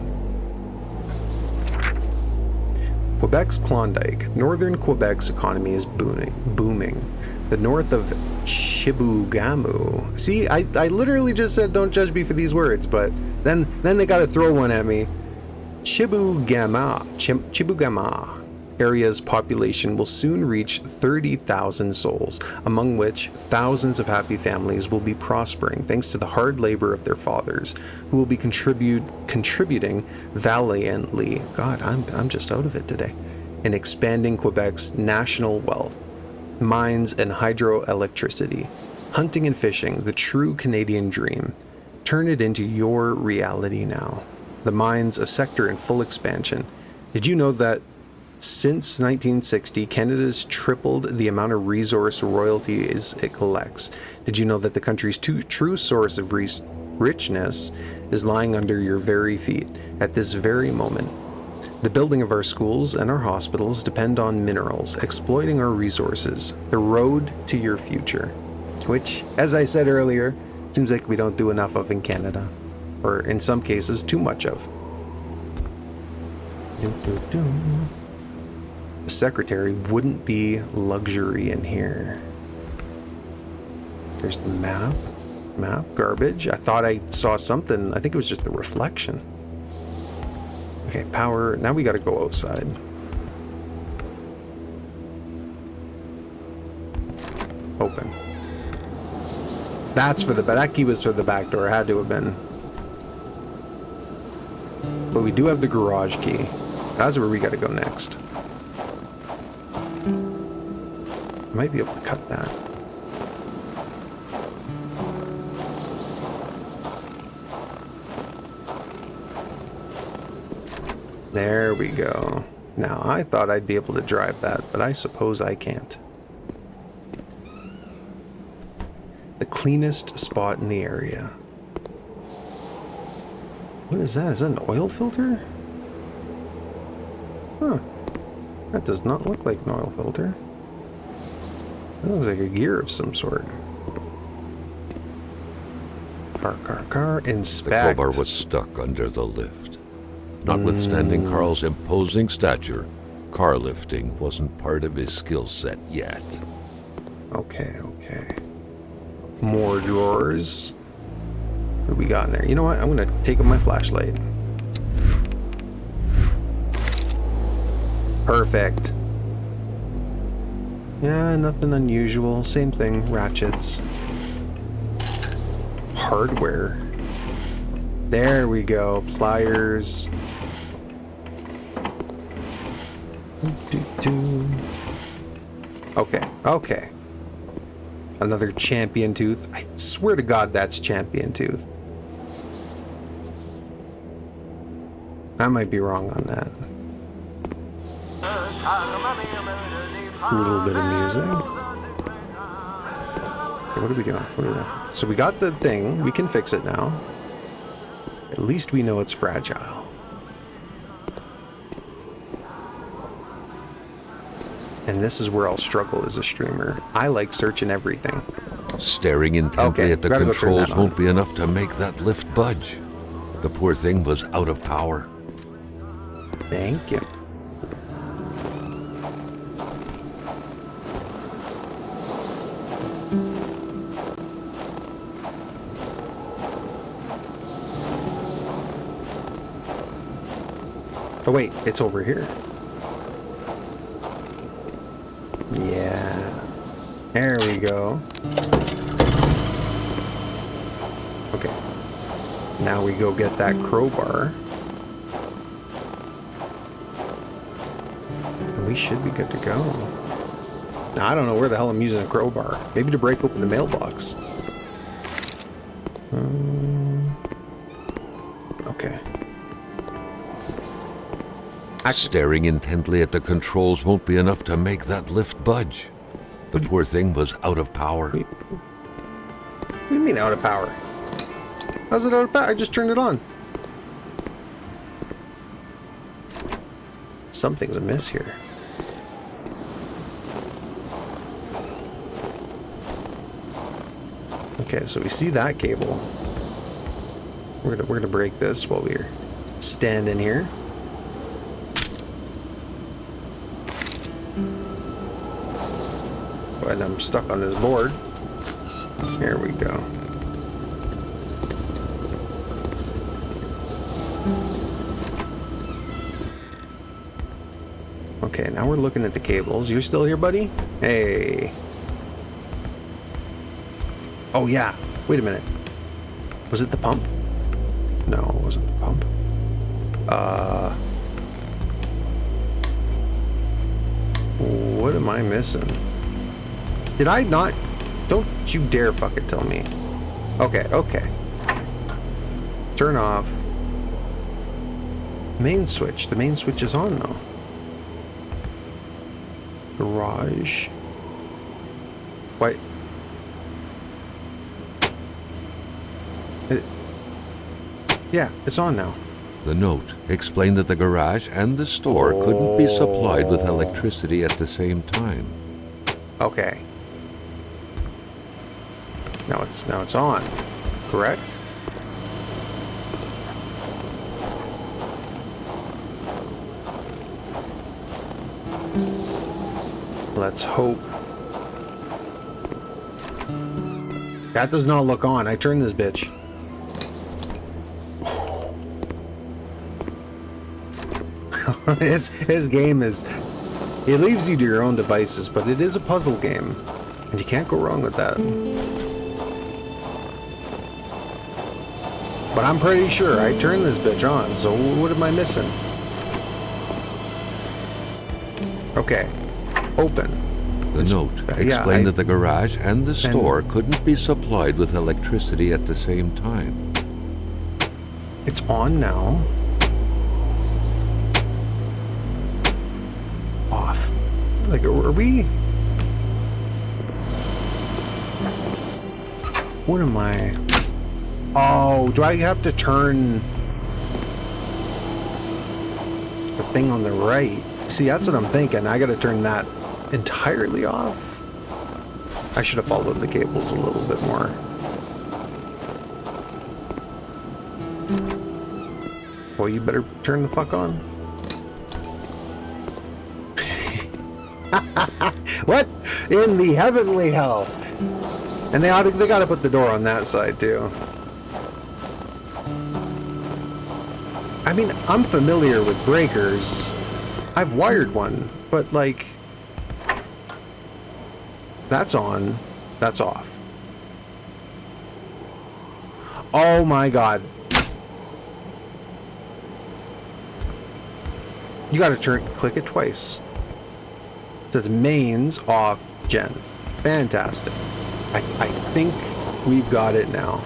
Quebec's Klondike. Northern Quebec's economy is booming. The north of Chibougamau. See, I literally just said don't judge me for these words, but then they got to throw one at me. Chibougamau area's population will soon reach 30,000 souls, among which thousands of happy families will be prospering thanks to the hard labor of their fathers, who will be contributing valiantly. God, I'm just out of it today. In expanding Quebec's national wealth, mines and hydroelectricity, hunting and fishing, the true Canadian dream. Turn it into your reality now. The mines, a sector in full expansion. Did you know that since 1960, Canada's tripled the amount of resource royalties it collects? Did you know that the country's true source of richness is lying under your very feet at this very moment? The building of our schools and our hospitals depend on minerals, exploiting our resources, the road to your future. Which, as I said earlier, seems like we don't do enough of in Canada. Or in some cases, too much of. The secretary wouldn't be luxury in here. There's the map. Garbage. I thought I saw something. I think it was just the reflection. Okay, power. Now we gotta go outside. Open. That's for that key was for the back door. It had to have been. But we do have the garage key. That's where we gotta go next. Might be able to cut that. There we go. Now, I thought I'd be able to drive that, but I suppose I can't. The cleanest spot in the area. What is that? Is that an oil filter? Huh. That does not look like an oil filter. That looks like a gear of some sort. Car, inspect.
The crowbar was stuck under the lift. Notwithstanding Carl's imposing stature, car lifting wasn't part of his skill set yet.
Okay. More drawers. What do we got in there? You know what? I'm gonna take up my flashlight. Perfect. Yeah, nothing unusual. Same thing. Ratchets. Hardware. There we go. Pliers. Okay. Another champion tooth. I swear to God that's champion tooth. I might be wrong on that. A little bit of music. Okay, what are we doing? So we got the thing. We can fix it now. At least we know it's fragile. And this is where I'll struggle as a streamer. I like searching everything.
Staring intently at the controls won't be enough to make that lift budge. The poor thing was out of power.
Thank you. Oh wait, it's over here. Yeah. There we go. Okay. Now we go get that crowbar. And we should be good to go. Now, I don't know where the hell I'm using a crowbar. Maybe to break open the mailbox. Okay.
Staring intently at the controls won't be enough to make that lift budge. The poor thing was out of power.
What do you mean out of power? How's it out of power? I just turned it on. Something's amiss here. Okay, so we see that cable. We're gonna break this while we're standing here. And I'm stuck on this board. Here we go. Okay, now we're looking at the cables. You're still here, buddy? Hey. Oh, yeah. Wait a minute. Was it the pump? No, it wasn't the pump. What am I missing? Did I not? Don't you dare fucking tell me. Okay, okay. Turn off. Main switch. The main switch is on, though. Garage. What? Yeah, it's on now.
The note explained that the garage and the store couldn't be supplied with electricity at the same time.
Okay. Now it's on, correct? Let's hope. That does not look on. I turned this bitch. His game is... It leaves you to your own devices, but it is a puzzle game. And you can't go wrong with that. But I'm pretty sure I turned this bitch on, so what am I missing? Okay. Open.
The note explained that the garage and the store couldn't be supplied with electricity at the same time.
It's on now. Off. Like, are we... What am I... Oh, do I have to turn the thing on the right? See, that's what I'm thinking. I gotta turn that entirely off. I should have followed the cables a little bit more. Well, you better turn the fuck on. What in the heavenly hell? And they gotta put the door on that side too. I mean, I'm familiar with breakers. I've wired one, but like, that's on, that's off. Oh my god. You gotta click it twice. It says mains off gen. Fantastic. I think we've got it now.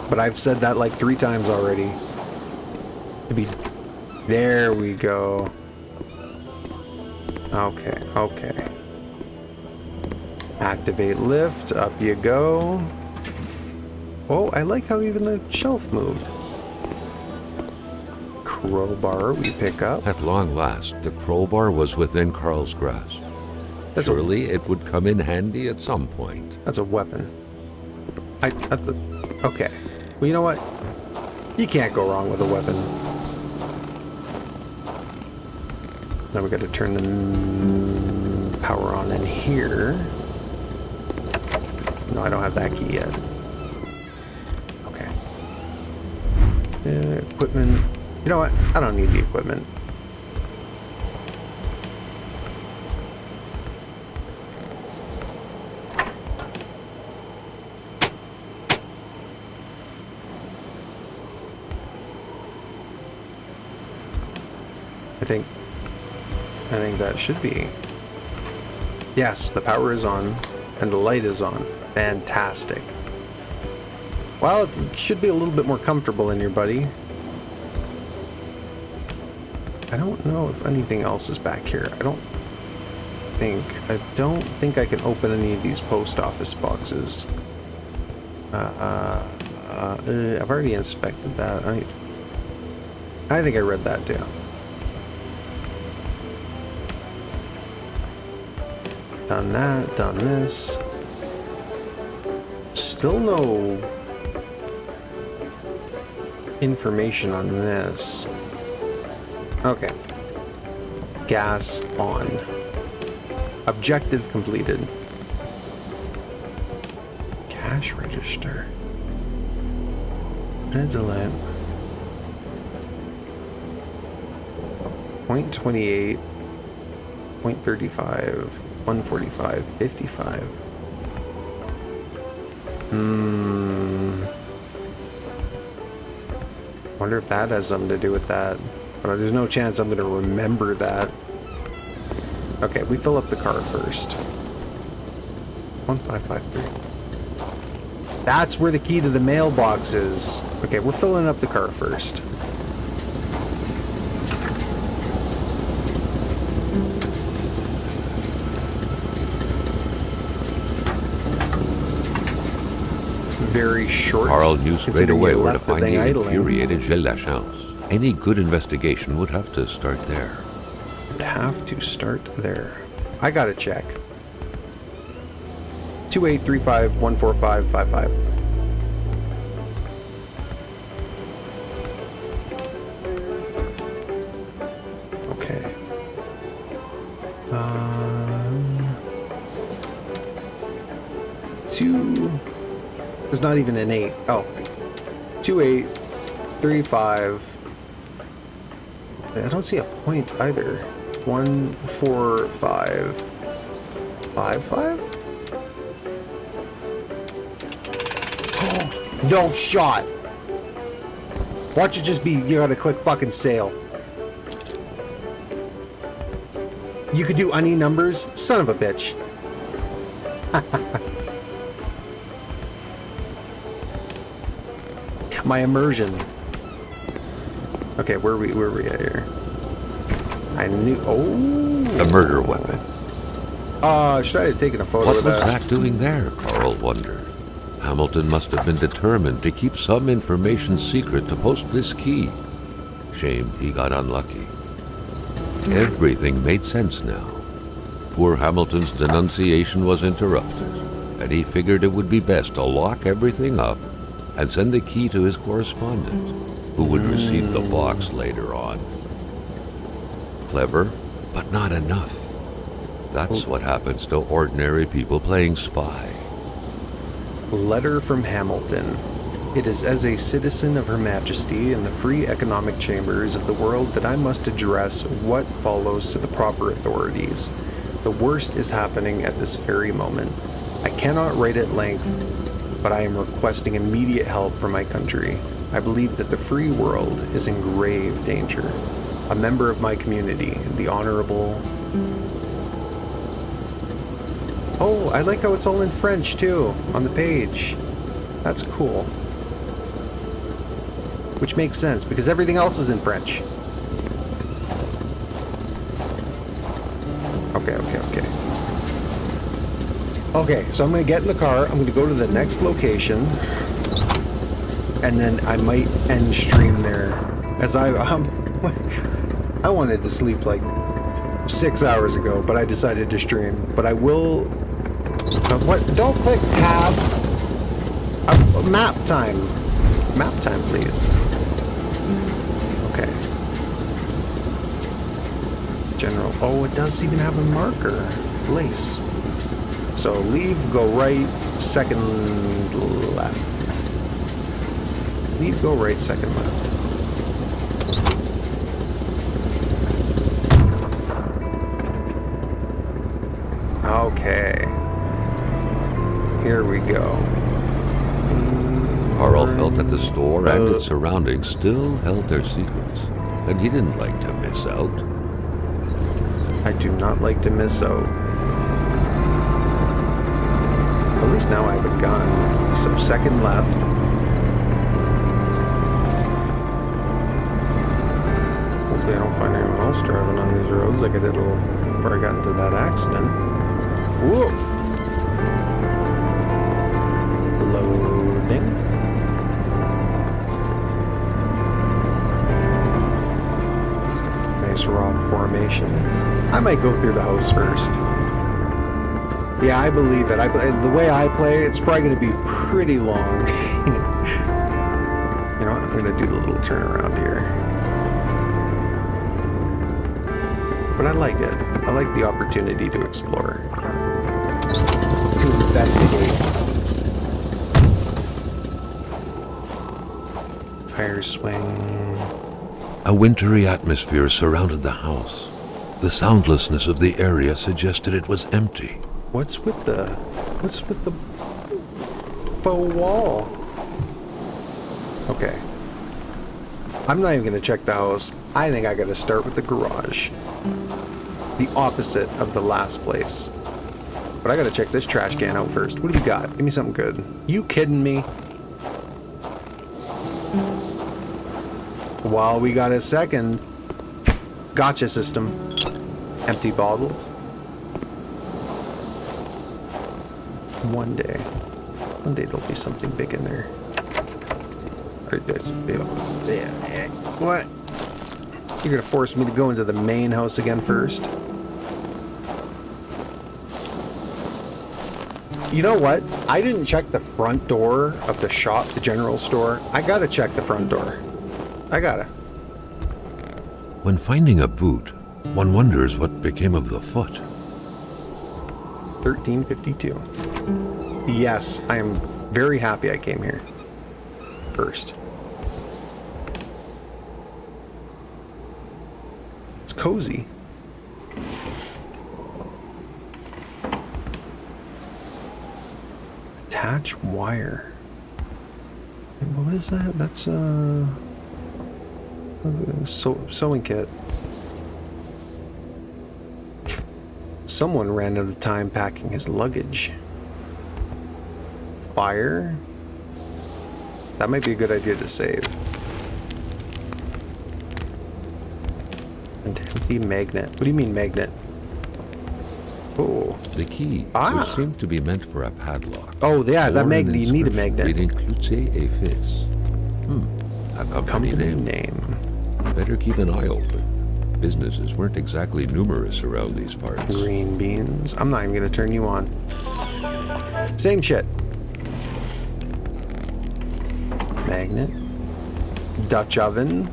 But I've said that like 3 times already. There we go. Okay, okay. Activate lift, up you go. Oh, I like how even the shelf moved. crowbar we pick up.
At long last, the crowbar was within Carl's grasp. Surely it would come in handy at some point.
That's a weapon. Okay. Well, you know what? You can't go wrong with a weapon. Now we got to turn the power on in here. No, I don't have that key yet. Okay. Equipment. You know what? I don't need the equipment. I think that should be. Yes, the power is on and the light is on. Fantastic. Well, it should be a little bit more comfortable in here, buddy. I don't know if anything else is back here. I don't think I can open any of these post office boxes. I've already inspected that. I think I read that too. Done that, done this. Still no information on this. Okay. Gas on. Objective completed. Cash register. Minutes a lamp. 0.28. 0.35. 145, 55. Wonder if that has something to do with that. But there's no chance I'm going to remember that. Okay, we fill up the car first. 1553. That's where the key to the mailbox is. Okay, we're filling up the car first. Very short.
Carl knew straight away where to find the infuriated Gilles Lachance. Any good investigation would have to start there. I gotta check. 2835-14555. Okay. There's not even an 8. Oh. 2835. I don't see a point either. 14555. Oh, no shot. Watch it just be, you gotta click fucking sail. You could do any numbers? Son of a bitch. My immersion. Okay, where are we at here? I knew. Oh, a murder weapon.
Should I have taken a photo
of
that?
What was that doing there? Carl wondered. Hamilton must have been determined to keep some information secret to post this key. Shame he got unlucky. Everything made sense now. Poor Hamilton's denunciation was interrupted, and he figured it would be best to lock everything up and send the key to his correspondent, who would receive the box later on. Clever, but not enough. That's what happens to ordinary people playing spy.
Letter from Hamilton. It is as a citizen of Her Majesty in the free economic chambers of the world that I must address what follows to the proper authorities. The worst is happening at this very moment. I cannot write at length, but I am requesting immediate help from my country. I believe that the free world is in grave danger. A member of my community, the Honorable... Oh, I like how it's all in French, too, on the page. That's cool. Which makes sense, because everything else is in French. Okay. Okay, so I'm going to get in the car, I'm going to go to the next location, and then I might end stream there. As I, I wanted to sleep like 6 hours ago, but I decided to stream. But I will... what? Don't click tab. Map time. Map time, please. Okay. General. Oh, it does even have a marker. Lace. So leave, go right, second left. Leave, go right, second left. Okay. Here we go.
Carl felt that the store and its surroundings still held their secrets, and he didn't like to miss out.
I do not like to miss out. At least now I have a gun. So second left. Hopefully I don't find anyone else driving on these roads like I did where I got into that accident. Whoa! Loading. Nice rock formation. I might go through the house first. Yeah, I believe it. The way I play, it's probably going to be pretty long. You know what? I'm going to do the little turnaround here. But I like it. I like the opportunity to explore. To investigate. Tire swing.
A wintry atmosphere surrounded the house. The soundlessness of the area suggested it was empty.
What's with the faux wall? Okay. I'm not even gonna check the house. I think I gotta start with the garage. The opposite of the last place. But I gotta check this trash can out first. What do we got? Give me something good. You kidding me? While we got a second. Gotcha system. Empty bottle. One day there'll be something big in there. What? You're gonna force me to go into the main house again first? You know what? I didn't check the front door of the shop, the general store. I gotta check the front door. I gotta.
When finding a boot, one wonders what became of the foot.
1352. Yes, I am very happy I came here first. It's cozy. Attach wire. What is that? That's a sewing kit. Someone ran out of time packing his luggage. Fire? That might be a good idea to save. An empty magnet. What do you mean magnet? Oh.
The key, which seemed to be meant for a padlock.
Oh, yeah, that magnet. You need a magnet.
Reading Cloutier et Fils. A company name. Better keep an eye open. Businesses weren't exactly numerous around these parts.
Green beans. I'm not even gonna turn you on. Same shit. Magnet. Dutch oven.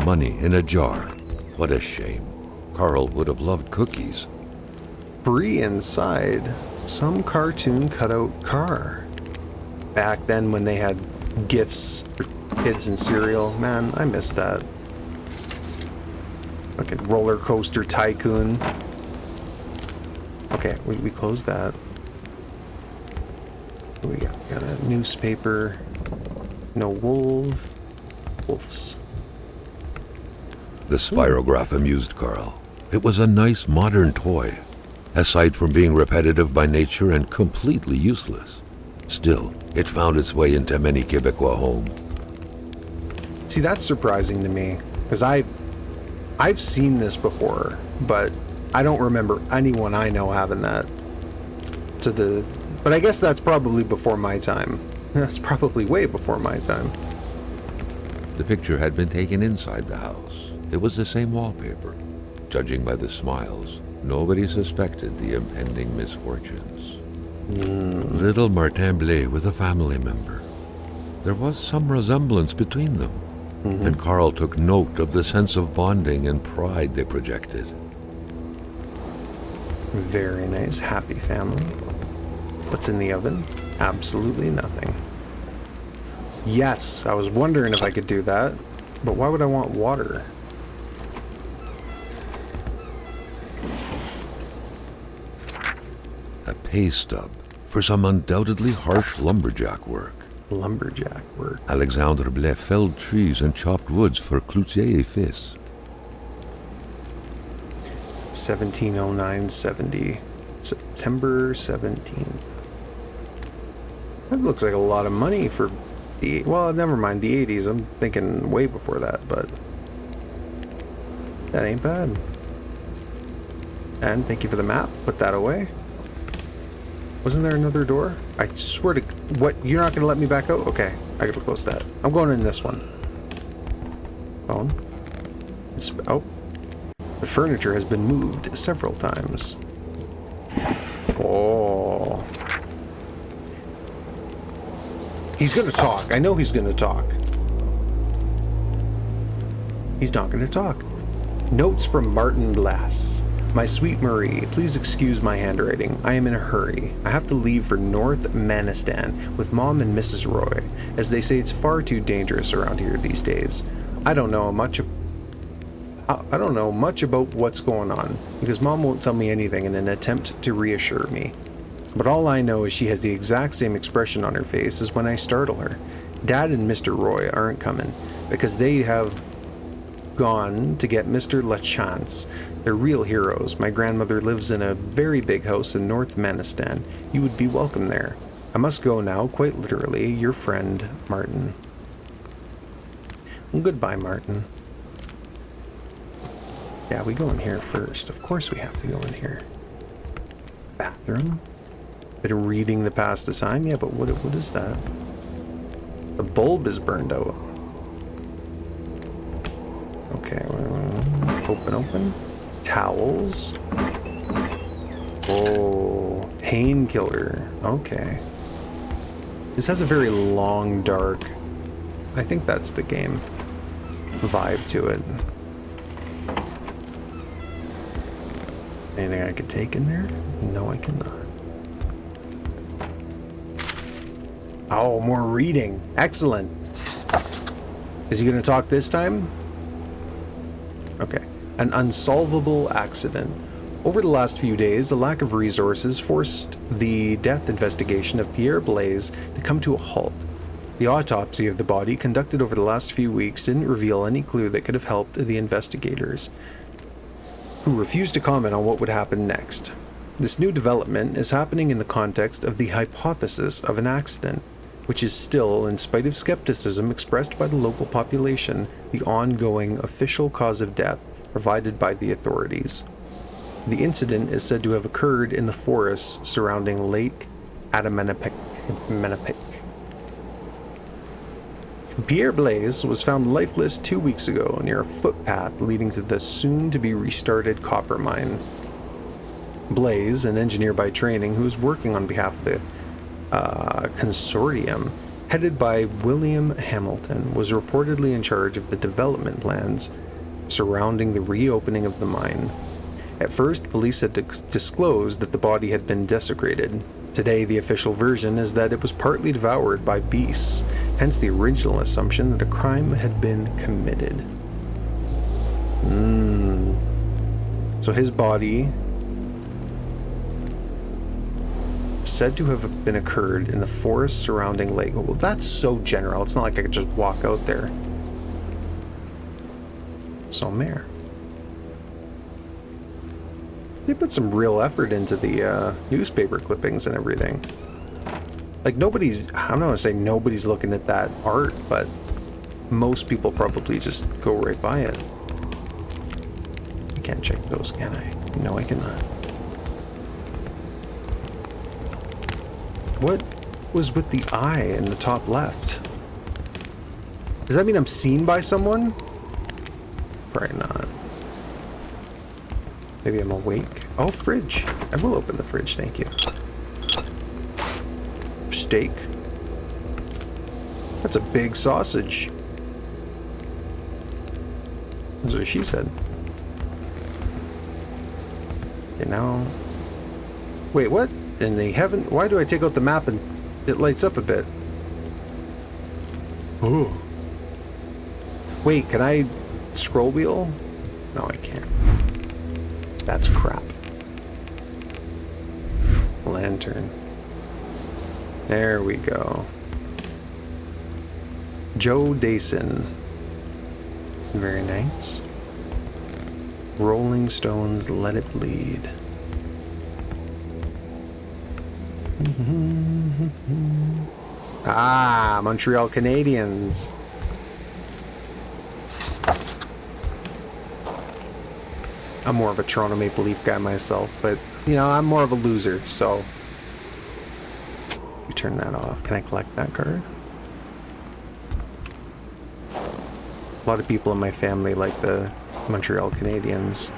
Money in a jar. What a shame. Carl would have loved cookies.
Free inside. Some cartoon cutout car. Back then when they had gifts for kids and cereal. Man, I miss that. Fucking roller coaster tycoon. Okay, we closed that. What do we got? Got a newspaper. No wolves.
The spirograph amused Carl. It was a nice modern toy, aside from being repetitive by nature and completely useless. Still, it found its way into many Quebecois homes.
See, that's surprising to me, because I've seen this before, but I don't remember anyone I know having that. But I guess that's probably before my time. That's probably way before my time.
The picture had been taken inside the house. It was the same wallpaper. Judging by the smiles, nobody suspected the impending misfortunes. Little Martin Blais with a family member. There was some resemblance between them, and Carl took note of the sense of bonding and pride they projected.
Very nice, happy family. What's in the oven? Absolutely nothing. Yes, I was wondering if I could do that, but why would I want water?
A pay stub for some undoubtedly harsh lumberjack work.
Lumberjack work.
Alexandre Blais felled trees and chopped woods for Cloutier et Fils.
1709-70. September 17th. That looks like a lot of money for the... Well, never mind, the 80s. I'm thinking way before that, but... That ain't bad. And thank you for the map. Put that away. Wasn't there another door? I swear to... What? You're not going to let me back out? Okay. I got to close that. I'm going in this one. Phone. Oh. The furniture has been moved several times. Oh. He's going to talk. I know he's going to talk. He's not going to talk. Notes from Martin Blass. My sweet Marie, please excuse my handwriting. I am in a hurry. I have to leave for North Manistan with Mom and Mrs. Roy, as they say it's far too dangerous around here these days. I don't know much about what's going on, because Mom won't tell me anything in an attempt to reassure me. But all I know is she has the exact same expression on her face as when I startle her. Dad and Mr. Roy aren't coming, because they have gone to get Mr. Lachance. They're real heroes. My grandmother lives in a very big house in North Manistan. You would be welcome there. I must go now, quite literally. Your friend, Martin. Well, goodbye, Martin. Yeah, we go in here first. Of course we have to go in here. Bathroom. Bit of reading the past of time. Yeah, but what is that? The bulb is burned out. Okay, open. Towels. Oh, painkiller. Okay. This has a very long, dark, I think that's the game, vibe to it. Anything I could take in there? No, I cannot. Oh, more reading. Excellent. Is he going to talk this time? Okay. An unsolvable accident. Over the last few days, a lack of resources forced the death investigation of Pierre Blaise to come to a halt. The autopsy of the body conducted over the last few weeks didn't reveal any clue that could have helped the investigators, who refused to comment on what would happen next. This new development is happening in the context of the hypothesis of an accident, which is still, in spite of skepticism expressed by the local population, the ongoing official cause of death provided by the authorities. The incident is said to have occurred in the forests surrounding Lake Adamanapik. Pierre Blaise was found lifeless 2 weeks ago near a footpath leading to the soon-to-be restarted copper mine. Blaise, an engineer by training who was working on behalf of the consortium headed by William Hamilton, was reportedly in charge of the development plans surrounding the reopening of the mine. At first, police had disclosed that the body had been desecrated. Today, the official version is that it was partly devoured by beasts, hence the original assumption that a crime had been committed. So his body said to have been occurred in the forest surrounding Lake. Well, that's so general. It's not like I could just walk out there. Sommaire. They put some real effort into the newspaper clippings and everything. Like nobody's, I'm not gonna say nobody's looking at that art, but most people probably just go right by it. I can't check those, can I? No, I cannot. What was with the eye in the top left? Does that mean I'm seen by someone? Probably not. Maybe I'm awake. Oh, fridge. I will open the fridge, thank you. Steak. That's a big sausage. That's what she said. Okay, now... Wait, what? And they haven't... Why do I take out the map and it lights up a bit? Ooh. Wait, can I scroll wheel? No, I can't. That's crap. Lantern. There we go. Joe Dason. Very nice. Rolling Stones, Let It Bleed. Ah, Montreal Canadiens. I'm more of a Toronto Maple Leaf guy myself, but, you know, I'm more of a loser, so... You turn that off. Can I collect that card? A lot of people in my family like the Montreal Canadiens.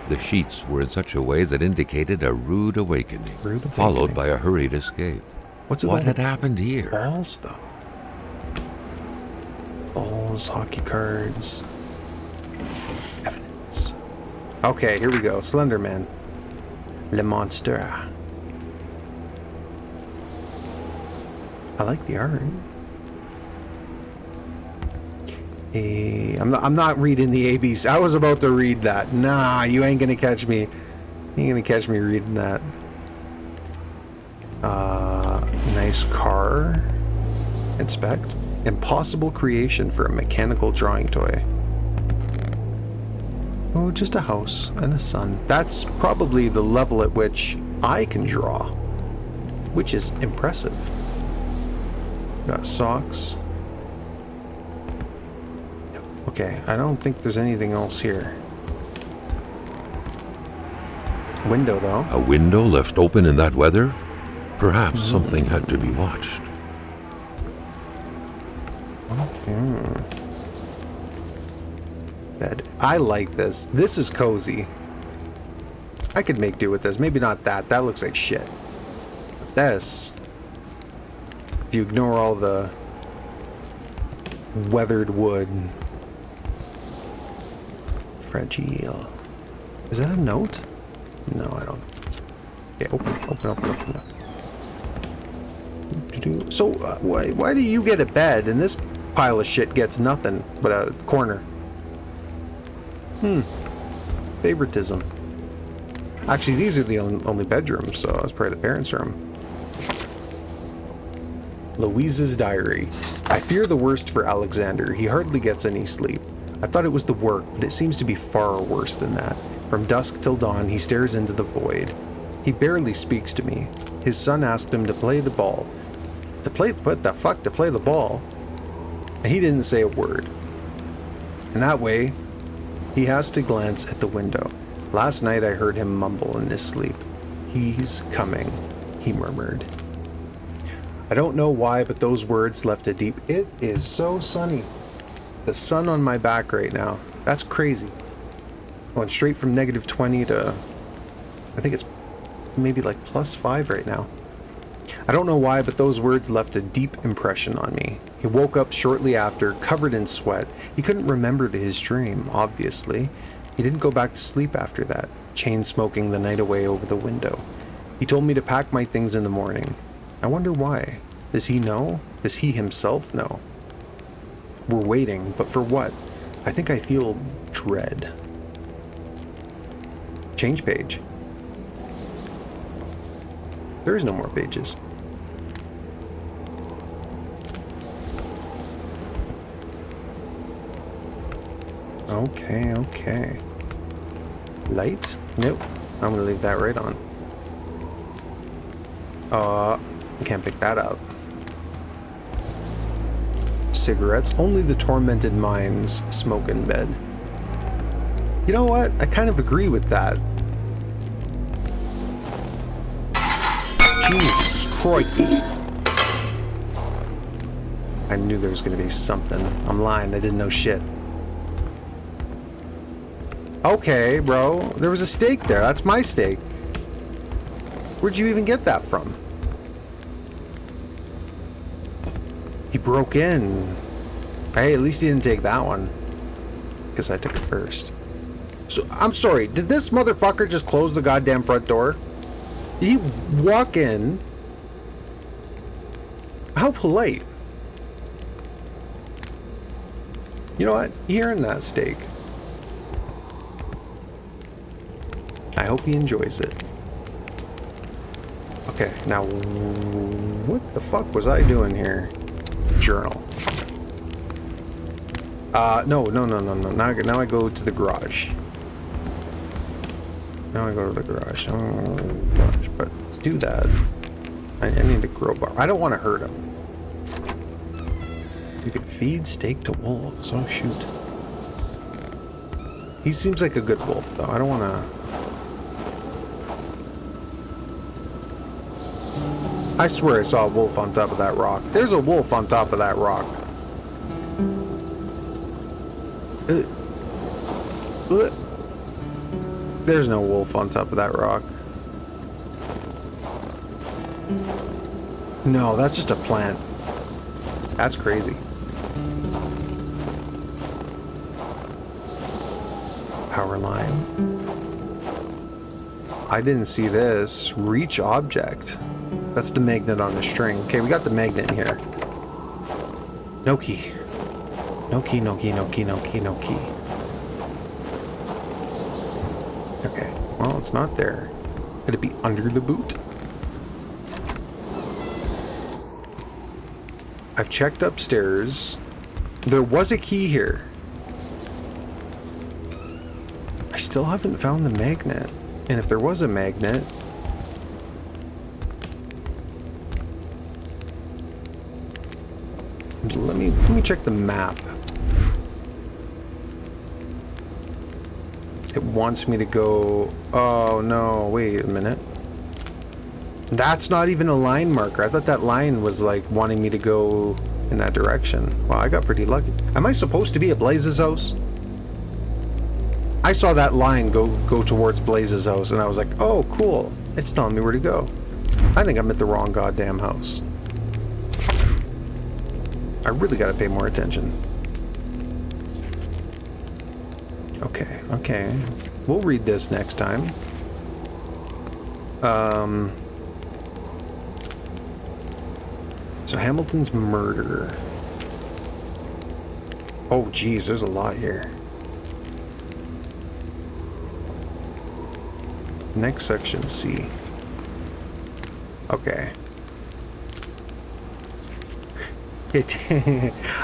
The sheets were in such a way that indicated a rude awakening, followed by a hurried escape. What had happened here?
Balls, though. Balls, hockey cards. Evidence. Okay, here we go. Slenderman. Le Monster. I like the art. I'm not reading the ABs. I was about to read that. Nah, you ain't gonna catch me. You ain't gonna catch me reading that. Nice car. Inspect. Impossible creation for a mechanical drawing toy. Oh, just a house and a sun. That's probably the level at which I can draw, which is impressive. Got socks. Okay, I don't think there's anything else here. Window, though.
A window left open in that weather? Perhaps something had to be watched.
Okay. Bed. I like this. This is cozy. I could make do with this. Maybe not that. That looks like shit. But this... If you ignore all the weathered wood. Fragile. Is that a note? No, I don't think so. Okay, open. So, why do you get a bed and this pile of shit gets nothing but a corner? Favoritism. Actually, these are the only bedrooms, so it's probably the parents' room. Louise's diary. I fear the worst for Alexander. He hardly gets any sleep. I thought it was the work, but it seems to be far worse than that. From dusk till dawn, he stares into the void. He barely speaks to me. His son asked him to play the ball. To play the ball? And he didn't say a word. And that way, he has to glance at the window. Last night I heard him mumble in his sleep. He's coming, he murmured. I don't know why, but those words left a deep... It is so sunny. The sun on my back right now. That's crazy. Going straight from -20 to... I think it's maybe like +5 right now. I don't know why, but those words left a deep impression on me. He woke up shortly after, covered in sweat. He couldn't remember his dream, obviously. He didn't go back to sleep after that, chain smoking the night away over the window. He told me to pack my things in the morning. I wonder why. Does he know? Does he himself know? We're waiting, but for what? I think I feel dread. Change page. There is no more pages. Okay. Light? Nope. I'm gonna leave that right on. Can't pick that up. Cigarettes. Only the tormented minds smoke in bed. You know what? I kind of agree with that. Jesus crikey. I knew there was going to be something. I'm lying. I didn't know shit. Okay, bro. There was a stake there. That's my stake. Where'd you even get that from? He broke in. Hey, at least he didn't take that one. Because I took it first. So, I'm sorry. Did this motherfucker just close the goddamn front door? Did he walk in? How polite. You know what? He earned that steak. I hope he enjoys it. Okay, now what the fuck was I doing here? Journal. No. Now I go to the garage. Now I go to the garage. Oh, gosh, but to do that, I need a crowbar. I don't want to hurt him. You can feed steak to wolves. Oh, shoot. He seems like a good wolf, though. I don't want to... I swear I saw a wolf on top of that rock. There's a wolf on top of that rock. There's no wolf on top of that rock. No, that's just a plant. That's crazy. Power line. I didn't see this. Reach object. That's the magnet on the string. Okay, we got the magnet in here. No key. No key, no key, no key, no key, no key. Okay, well, it's not there. Could it be under the boot? I've checked upstairs. There was a key here. I still haven't found the magnet. And if there was a magnet... Let me check the map. It wants me to go... Oh, no. Wait a minute. That's not even a line marker. I thought that line was, like, wanting me to go in that direction. Wow, I got pretty lucky. Am I supposed to be at Blaze's house? I saw that line go towards Blaze's house, and I was like, oh, cool. It's telling me where to go. I think I'm at the wrong goddamn house. I really gotta pay more attention. Okay. We'll read this next time. So Hamilton's murder. Oh, geez, there's a lot here. Next section, C. Okay.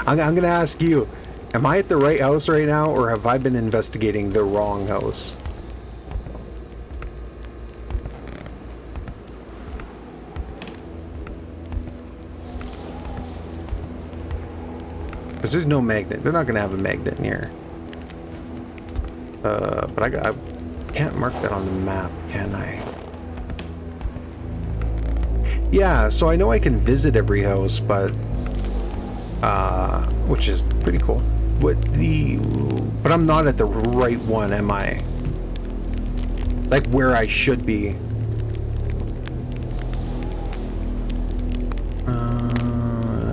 I'm gonna ask you, am I at the right house right now, or have I been investigating the wrong house? Because there's no magnet. They're not gonna have a magnet in here. But I can't mark that on the map, can I? Yeah, so I know I can visit every house, but which is pretty cool. But I'm not at the right one, am I? Like where I should be.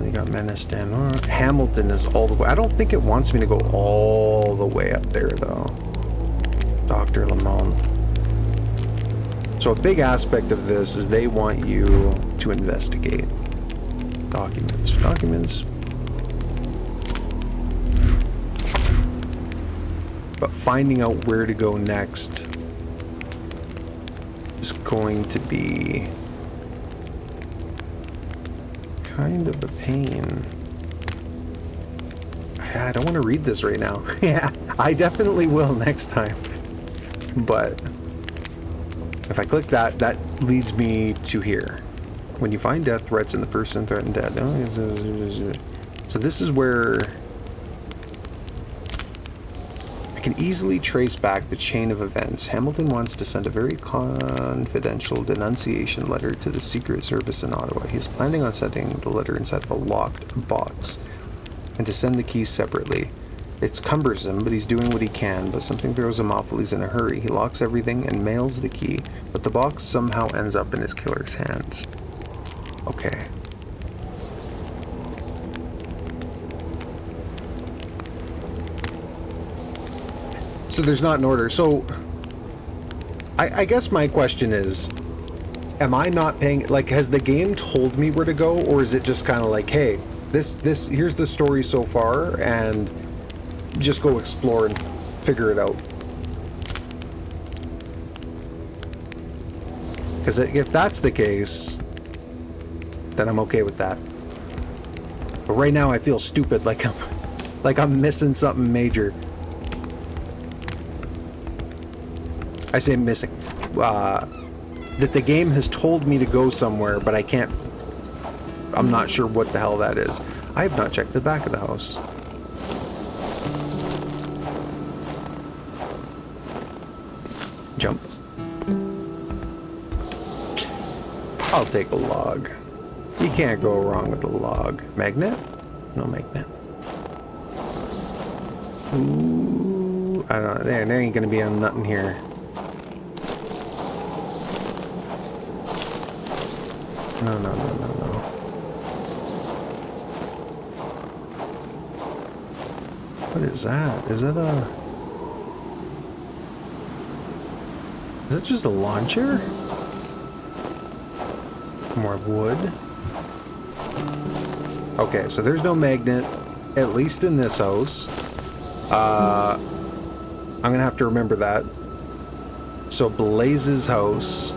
You got Meniston. Hamilton is all the way. I don't think it wants me to go all the way up there, though. Dr. Lamont. So a big aspect of this is they want you to investigate. Documents. But finding out where to go next is going to be kind of a pain. I don't want to read this right now. Yeah, I definitely will next time. But if I click that, that leads me to here. When you find death threats and the person threatened dead. So this is where I can easily trace back the chain of events. Hamilton wants to send a very confidential denunciation letter to the Secret Service in Ottawa. He is planning on setting the letter inside of a locked box and to send the keys separately. It's cumbersome, but he's doing what he can, but something throws him off while he's in a hurry. He locks everything and mails the key, but the box somehow ends up in his killer's hands. Okay. So there's not an order. So I guess my question is, am I not paying, like, has the game told me where to go, or is it just kind of like, hey, this here's the story so far, and just go explore and figure it out? Because if that's the case, then I'm okay with that. But right now I feel stupid, like I'm missing something major. I say missing. That the game has told me to go somewhere, but I can't. I'm not sure what the hell that is. I have not checked the back of the house. Jump. I'll take a log. You can't go wrong with a log. Magnet? No magnet. Ooh, I don't know. There ain't gonna be nothing here. No. What is that? Is it just a lawn chair? More wood. Okay, so there's no magnet, at least in this house. I'm gonna have to remember that. So Blaze's house.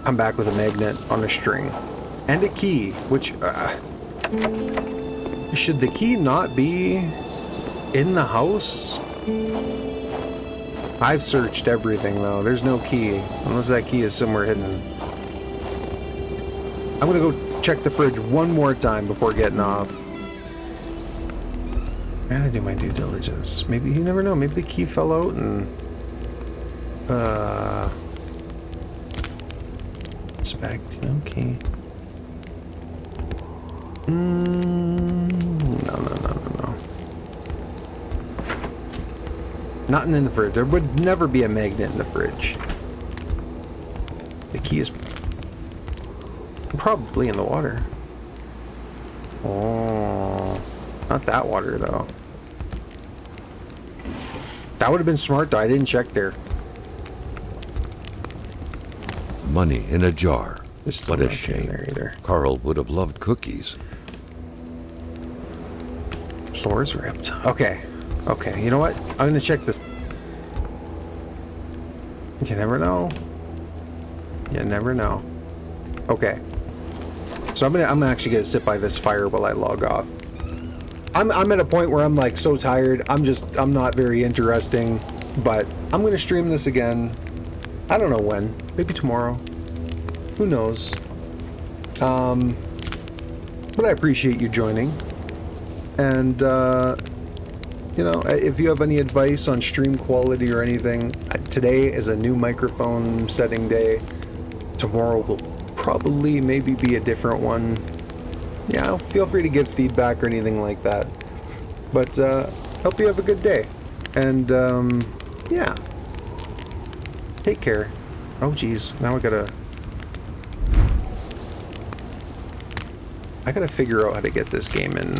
Come back with a magnet on a string. And a key, which... should the key not be in the house? I've searched everything, though. There's no key, unless that key is somewhere hidden. I'm gonna go check the fridge one more time before getting off. I gotta do my due diligence. Maybe, you never know, maybe the key fell out and... Inspect, okay. No. Nothing in the fridge. There would never be a magnet in the fridge. The key is probably in the water. Oh, not that water though. That would have been smart though. I didn't check there.
Money in a jar.
What
a shame.
There either.
Carl would have loved cookies.
Floor's ripped. Okay. You know what? I'm gonna check this. You never know. You never know. Okay. So I'm actually gonna sit by this fire while I log off. I'm at a point where I'm like so tired. I'm not very interesting, but I'm gonna stream this again. I don't know when. Maybe tomorrow. Who knows? But I appreciate you joining. And, you know, if you have any advice on stream quality or anything, today is a new microphone setting day. Tomorrow will probably maybe be a different one. Yeah, feel free to give feedback or anything like that. But, hope you have a good day. And, yeah. Take care. Oh, geez. Now I gotta figure out how to get this game in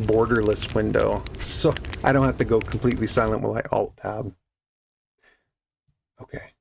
borderless window, so I don't have to go completely silent while I alt tab. Okay.